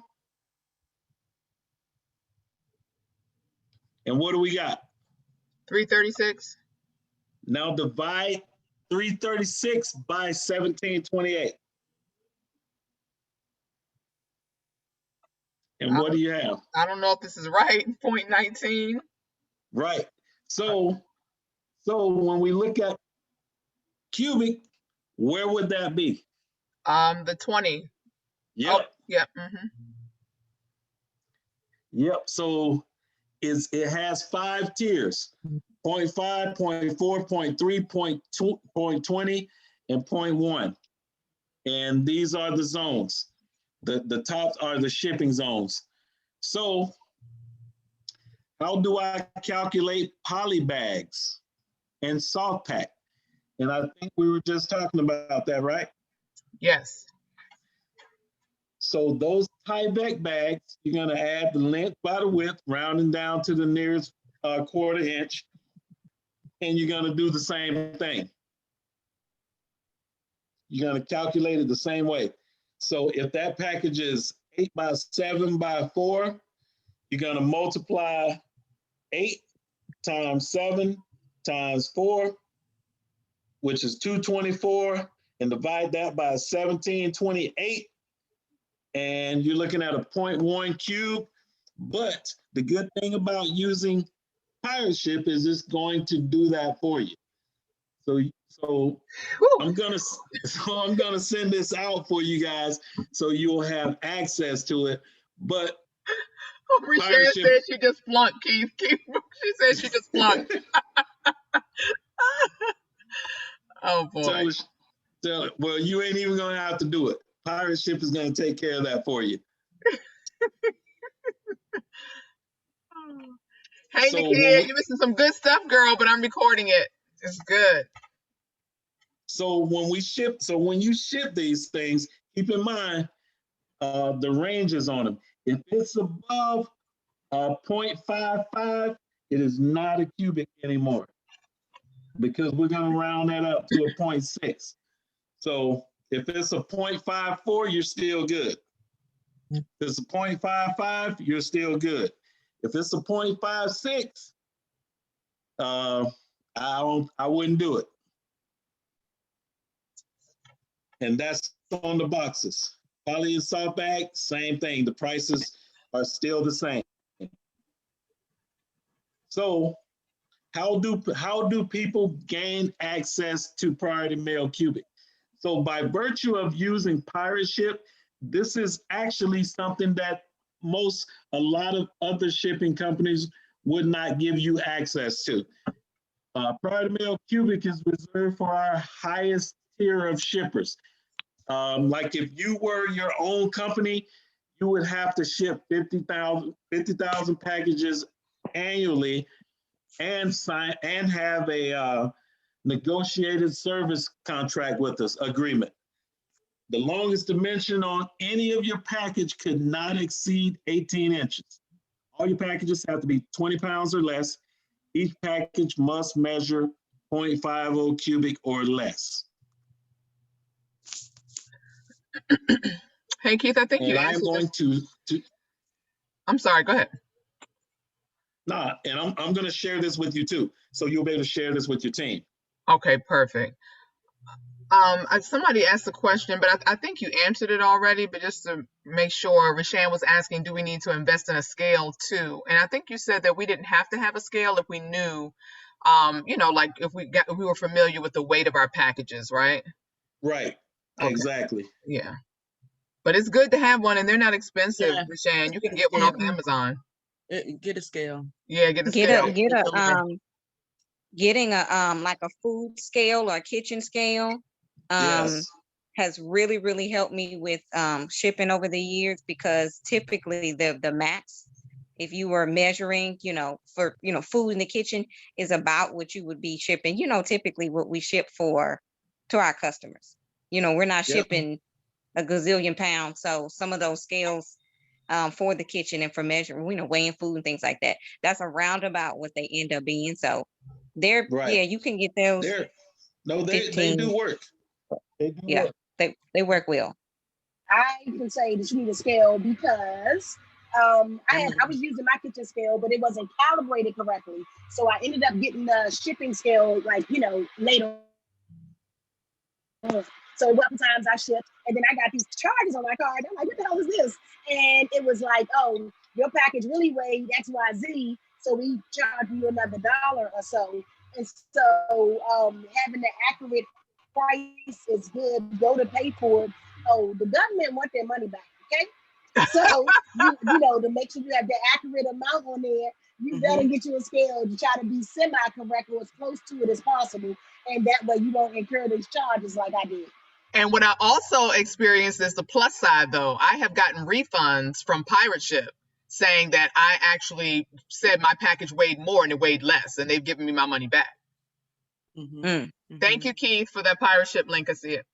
And what do we got? 336. Now divide 336 by 1728. And what do you have? I don't know if this is right. 0.19. Right. So when we look at cubic, where would that be? The 20. Yep. Oh, yep. Yep. So it has 5 tiers: 0.5, 0.4, 0.3, 0.2, 0.20, and 0.1. And these are the zones. The tops are the shipping zones. So how do I calculate poly bags and soft pack? And I think we were just talking about that, right? Yes. So those Tyvek bags, you're going to add the length by the width, rounding down to the nearest 1/4 inch, and you're going to do the same thing. You're going to calculate it the same way. So if that package is 8 by 7 by 4, you're gonna multiply 8 times 7 times 4, which is 224, and divide that by 1728. And you're looking at a 0.1 cube. But the good thing about using Pirate Ship is it's going to do that for you. So I'm gonna send this out for you guys so you'll have access to it. But Rochelle said she just flunked, Keith. She said she just flunked. Oh boy. Well, you ain't even gonna have to do it. Pirate Ship is gonna take care of that for you. Hey, Nakia, you're missing some good stuff, girl, but I'm recording it. It's good. So when you ship these things, keep in mind the ranges on them. If it's above 0.55, it is not a cubic anymore, because we're going to round that up to a 0.6. So if it's a 0.54, you're still good. If it's a 0.55, you're still good. If it's a 0.56, I wouldn't do it. And that's on the boxes. Poly and soft bag, same thing. The prices are still the same. So how do people gain access to Priority Mail Cubic? So by virtue of using Pirate Ship, this is actually something that a lot of other shipping companies would not give you access to. Priority Mail Cubic is reserved for our highest tier of shippers. Like if you were your own company, you would have to ship 50,000 packages annually and have a negotiated service contract with us agreement. The longest dimension on any of your package could not exceed 18 inches. All your packages have to be 20 pounds or less. Each package must measure 0.50 cubic or less. Hey, Keith, I think you answered this. I'm sorry, go ahead. Nah, and I'm going to share this with you too, so you'll be able to share this with your team. Okay, perfect. Somebody asked a question, but I think you answered it already, but just to make sure, Rashan was asking, do we need to invest in a scale too? And I think you said that we didn't have to have a scale if we knew, like if we were familiar with the weight of our packages, right? Right, okay. Exactly. Yeah. But it's good to have one, and they're not expensive, Rashan. You can get one off Amazon. Get a scale. Yeah, get a scale. Getting a like a food scale or a kitchen scale has really, really helped me with shipping over the years, because typically the max, if you were measuring, for food in the kitchen, is about what you would be shipping, typically what we ship to our customers. We're not shipping a gazillion pounds. So some of those scales for the kitchen and for measuring, weighing food and things like that, that's around about what they end up being. So they're you can get those. They do work. They do work. They work well. I can say that you need a scale because I was using my kitchen scale, but it wasn't calibrated correctly. So I ended up getting the shipping scale, later. So sometimes I shipped, and then I got these charges on my card. I'm like, what the hell is this? And it was like, oh, your package really weighed XYZ, so we charge you another $1 or so. And so having the accurate price is good. Go to pay for it. Oh, the government want their money back, okay? So, to make sure you have the accurate amount on there, you better get you a scale to try to be semi-correct or as close to it as possible. And that way you don't incur these charges like I did. And what I also experienced is the plus side, though. I have gotten refunds from Pirate Ship saying that I actually said my package weighed more and it weighed less, and they've given me my money back. Thank you, Keith, for that Pirate Ship link. I see it.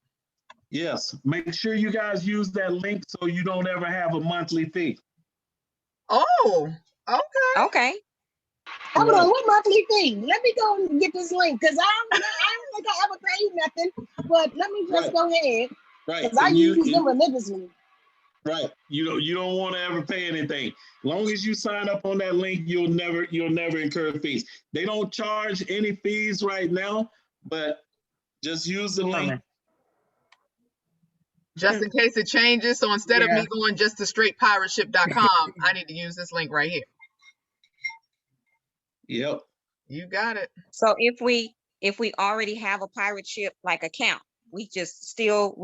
Yes. Make sure you guys use that link so you don't ever have a monthly fee. Oh, okay. Okay. Hold on, what monthly fee? Let me go and get this link, because I don't think I ever paid nothing. But let me just go ahead, because I use them religiously. Right. You don't want to ever pay anything. Long as you sign up on that link, you'll never incur fees. They don't charge any fees right now, but just use the link. Just in case it changes. So instead of Yeah. me going just to straightpiraship.com, I need to use this link right here. Yep. You got it. So if we already have a pirate ship like account, we can still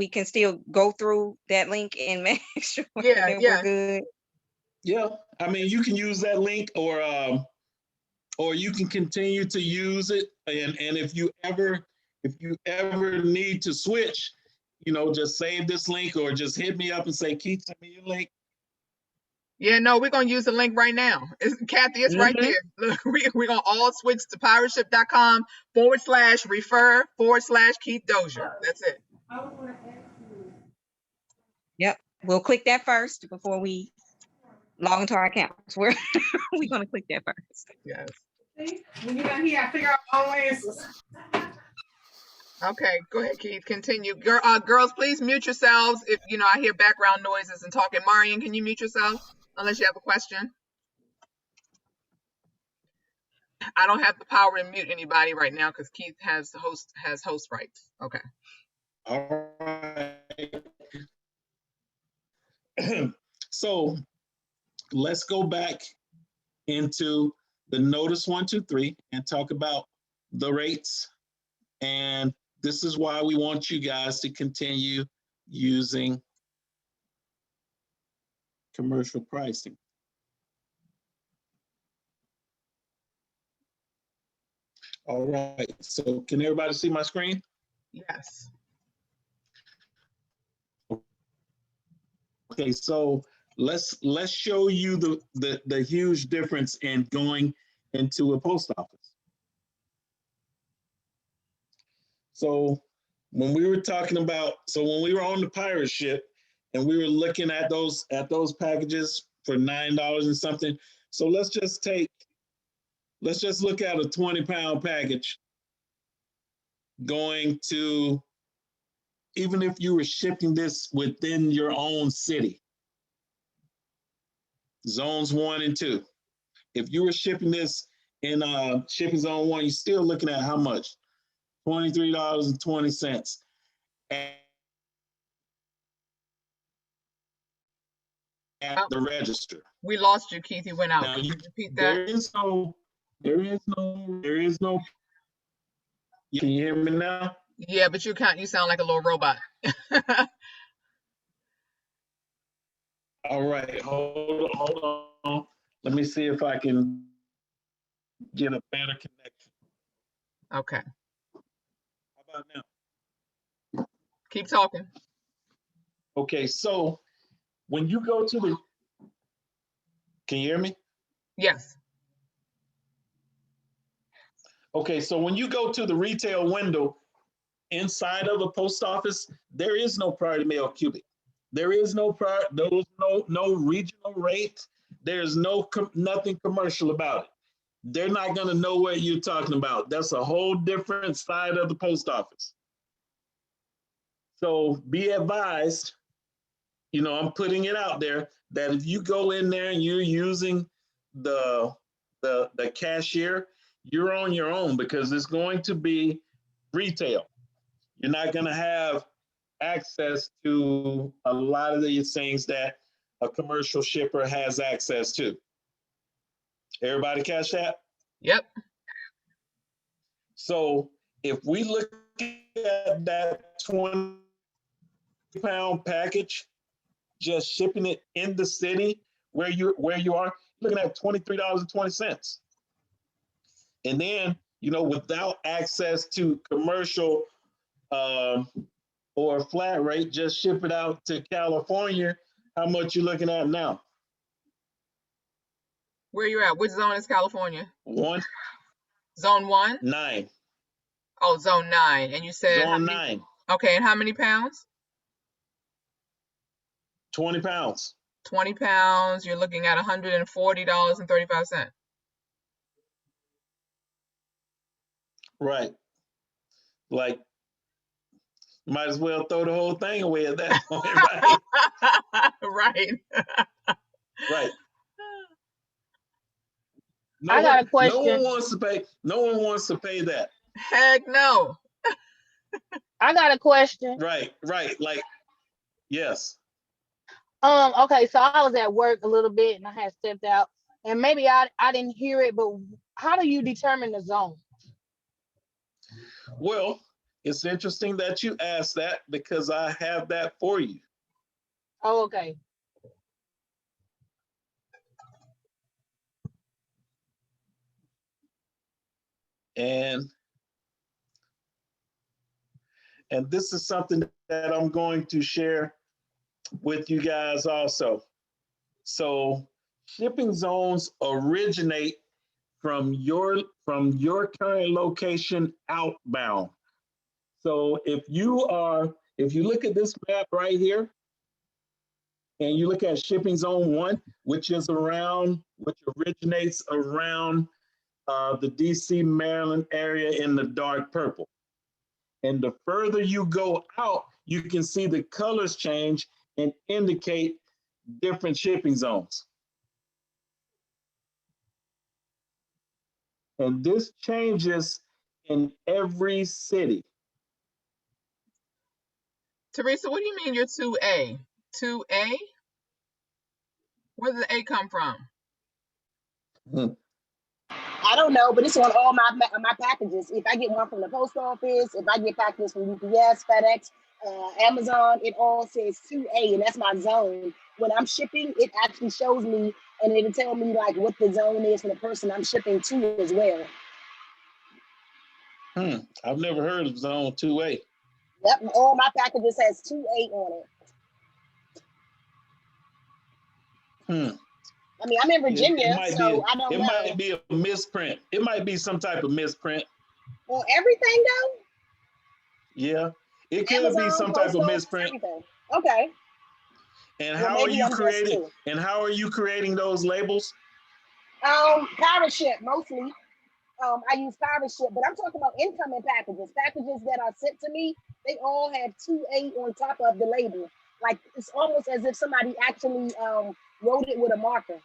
go through that link and make sure Yeah, that yeah. we're good. Yeah. I mean, you can use that link, or you can continue to use it. And if you ever need to switch, just save this link or just hit me up and say, Keith, send me your link. Yeah, no, we're going to use the link right now. Kathy, it's right there. Look, we're going to all switch to piraship.com/refer/Keith Dozier. That's it. Yep. We'll click that first before we log into our accounts. We're going to click that first. Yes. When you're done here, I figure out all answers. Okay, go ahead, Keith. Continue. Girls, please mute yourselves if, I hear background noises and talking. Marian, can you mute yourself unless you have a question? I don't have the power to mute anybody right now because Keith has host rights. Okay. All right. So let's go back into the notice 1, 2, 3 and talk about the rates. And this is why we want you guys to continue using commercial pricing. All right, so can everybody see my screen? Yes. Okay, so let's show you the huge difference in going into a post office. So when we were on the pirate ship and we were looking at those packages for $9 and something. So let's just look at a 20-pound package going to, even if you were shipping this within your own city, zones 1 and 2. If you were shipping this in shipping zone 1, you're still looking at how much? $23.20. At the register. We lost you, Keith. You went out. Now, Can you repeat that? There is no. Can you hear me now? Yeah, but you sound like a little robot. All right, hold on. Let me see if I can get a better connection. Okay. How about now? Keep talking. Okay, so when you go to the, can you hear me? Yes. Okay, so when you go to the retail window inside of a post office, there is no priority mail cubic. There is no regional rate. There's nothing commercial about it. They're not going to know what you're talking about. That's a whole different side of the post office. So be advised, I'm putting it out there that if you go in there and you're using the cashier, you're on your own because it's going to be retail. You're not going to have access to a lot of these things that a commercial shipper has access to. Everybody catch that? Yep. So if we look at that 20-pound package, just shipping it in the city where you are, looking at $23.20. And then, without access to commercial or flat rate, just ship it out to California, how much you looking at now? Where you at? Which zone is California? 1. Zone 1? 9. Oh, zone 9. And you said zone 9. Okay, and how many pounds? 20 pounds. 20 pounds, you're looking at $140.35. Right. Like, might as well throw the whole thing away at that point, right? Right. Right. I got a No question. one wants to pay. No one wants to pay that. Heck no. I got a question. Right. Right. Like, yes. Okay, so I was at work a little bit and I had stepped out, and maybe I didn't hear it, but how do you determine the zone? Well, it's interesting that you asked that because I have that for you. Oh, okay. And this is something that I'm going to share with you guys also. So shipping zones originate from your current location outbound. So if you look at this map right here and you look at shipping zone 1, which originates around the DC, Maryland area in the dark purple. And the further you go out, you can see the colors change and indicate different shipping zones. And this changes in every city. Teresa, what do you mean you're 2A? 2A? Where did the A come from? I don't know, but it's on all my packages. If I get one from the post office, if I get packages from UPS, FedEx, Amazon, it all says 2A, and that's my zone. When I'm shipping, it actually shows me, and it'll tell me like what the zone is for the person I'm shipping to as well. I've never heard of zone 2A. Yep, all my packages has 2A on it. I mean, I'm in Virginia, I don't know. It might be a misprint. It might be some type of misprint. Well, everything though? Yeah, it could Amazon, be some type of misprint. Everything. Okay. And how are you creating? And how are you creating those labels? Pirate ship mostly. I use pirate ship, but I'm talking about incoming packages. Packages that are sent to me, they all have 2A on top of the label. Like it's almost as if somebody actually wrote it with a marker.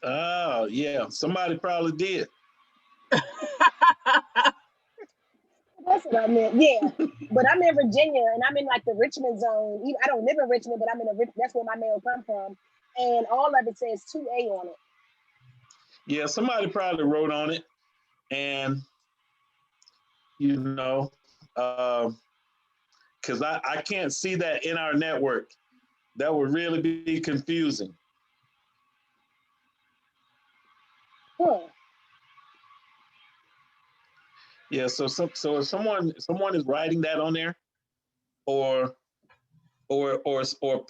Oh yeah, somebody probably did. That's what I meant. Yeah, but I'm in Virginia and I'm in like the Richmond zone. I don't live in Richmond, but I'm in that's where my mail come from, and all of it says 2A on it. Yeah, somebody probably wrote on it, and because I can't see that in our network. That would really be confusing. Huh. Yeah, so if someone is writing that on there, or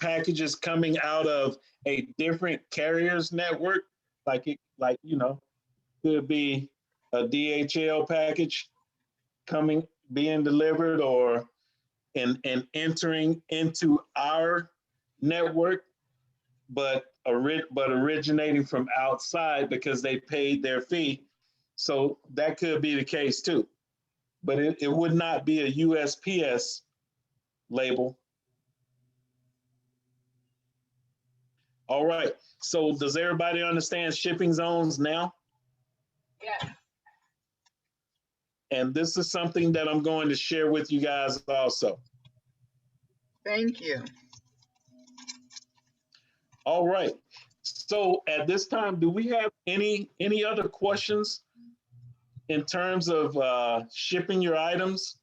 packages coming out of a different carrier's network, could be a DHL package being delivered or and entering into our network, but originating from outside because they paid their fee. So that could be the case too. But it would not be a USPS label. All right. So does everybody understand shipping zones now? Yeah. And this is something that I'm going to share with you guys also. Thank you. All right. So at this time, do we have any other questions in terms of shipping your items?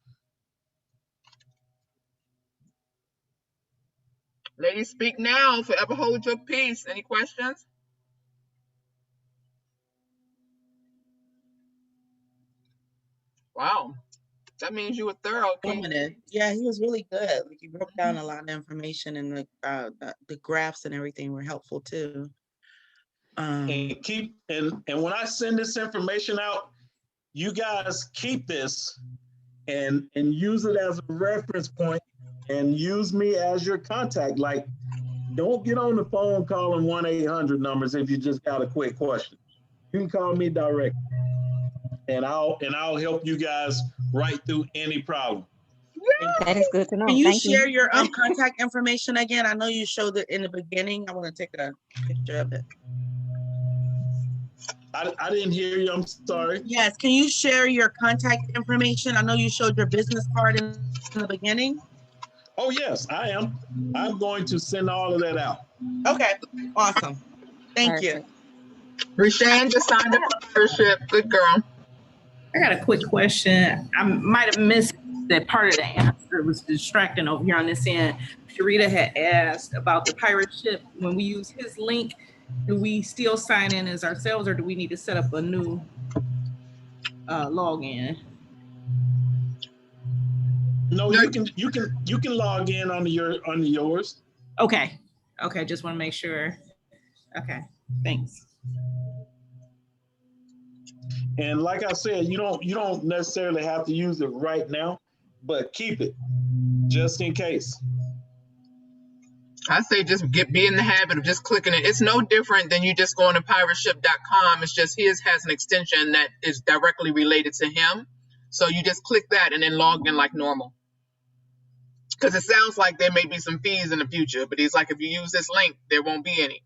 Ladies, speak now. Forever hold your peace. Any questions? Wow. That means you were thorough, Keith. Informative. Yeah, he was really good. Like he broke down a lot of information, and the graphs and everything were helpful too. And when I send this information out, you guys keep this and use it as a reference point and use me as your contact. Like, don't get on the phone calling 1-800 numbers if you just got a quick question. You can call me directly, and I'll help you guys right through any problem. That is good to know. Can you Thank share you. your contact information again? I know you showed it in the beginning. I want to take a picture of it. I didn't hear you. I'm sorry. Yes, can you share your contact information? I know you showed your business card in the beginning. Oh, yes, I am. I'm going to send all of that out. Okay, awesome. Thank you. Perfect. Rishan just signed up for membership. Good girl. I got a quick question. I might have missed that part of the answer. It was distracting over here on this end. Sharita had asked about the pirate ship. When we use his link, do we still sign in as ourselves, or do we need to set up a new login? No, you can log in under yours. Okay. Just want to make sure. Okay. Thanks. And like I said, you don't necessarily have to use it right now, but keep it just in case. I say just be in the habit of just clicking it. It's no different than you just going to pirateship.com. It's just his has an extension that is directly related to him. So you just click that and then log in like normal. Because it sounds like there may be some fees in the future, but he's like, if you use this link, there won't be any.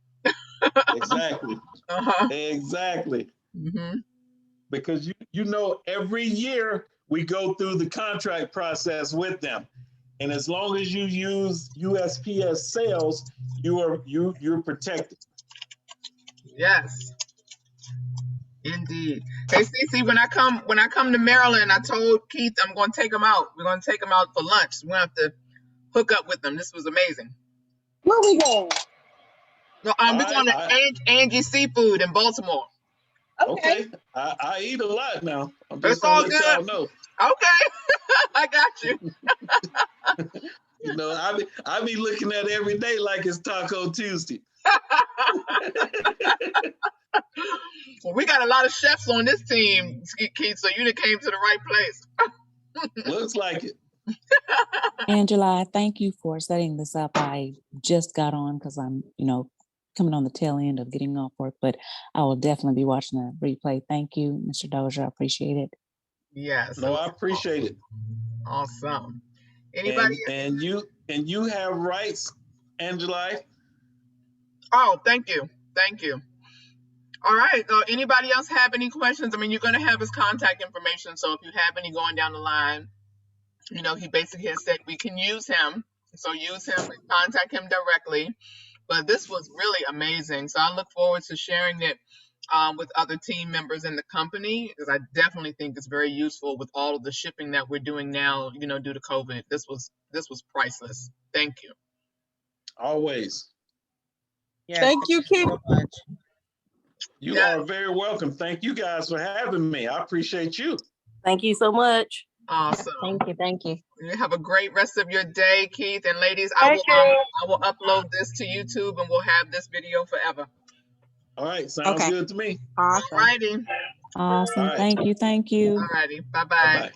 Exactly. Exactly. Mm-hmm. Because you know, every year we go through the contract process with them. And as long as you use USPS sales, you're protected. Yes, indeed. Hey, Cece, when I come to Maryland, I told Keith I'm going to take him out. We're going to take him out for lunch. We're going to have to hook up with them. This was amazing. Where we going? No, we're going to Angie Seafood in Baltimore. Okay. I eat a lot now. I'm It's just gonna all let good. y'all know. Okay. I got you. You know, I be looking at every day like it's Taco Tuesday. Well, we got a lot of chefs on this team, Keith, so you came to the right place. Looks like it. Angela, thank you for setting this up. I just got on because I'm, coming on the tail end of getting off work, but I will definitely be watching the replay. Thank you, Mr. Dozier. I appreciate it. Yes. No, I appreciate it. Awesome. Anybody? And you have rights, Angela. Oh, thank you. Thank you. All right. Anybody else have any questions? I mean, you're going to have his contact information. So if you have any going down the line, he basically has said we can use him. So use him and contact him directly. But this was really amazing. So I look forward to sharing it with other team members in the company, because I definitely think it's very useful with all of the shipping that we're doing now, due to COVID. This was priceless. Thank you. Always. Yes, Thank you, Keith. so much. You are very welcome. Thank you guys for having me. I appreciate you. Thank you so much. Awesome. Thank you. You have a great rest of your day, Keith. And ladies, Thank you. I will upload this to YouTube and we'll have this video forever. All right. Sounds good to me. Awesome. All righty. Awesome. All right. Thank you. All righty. Bye-bye. Bye-bye.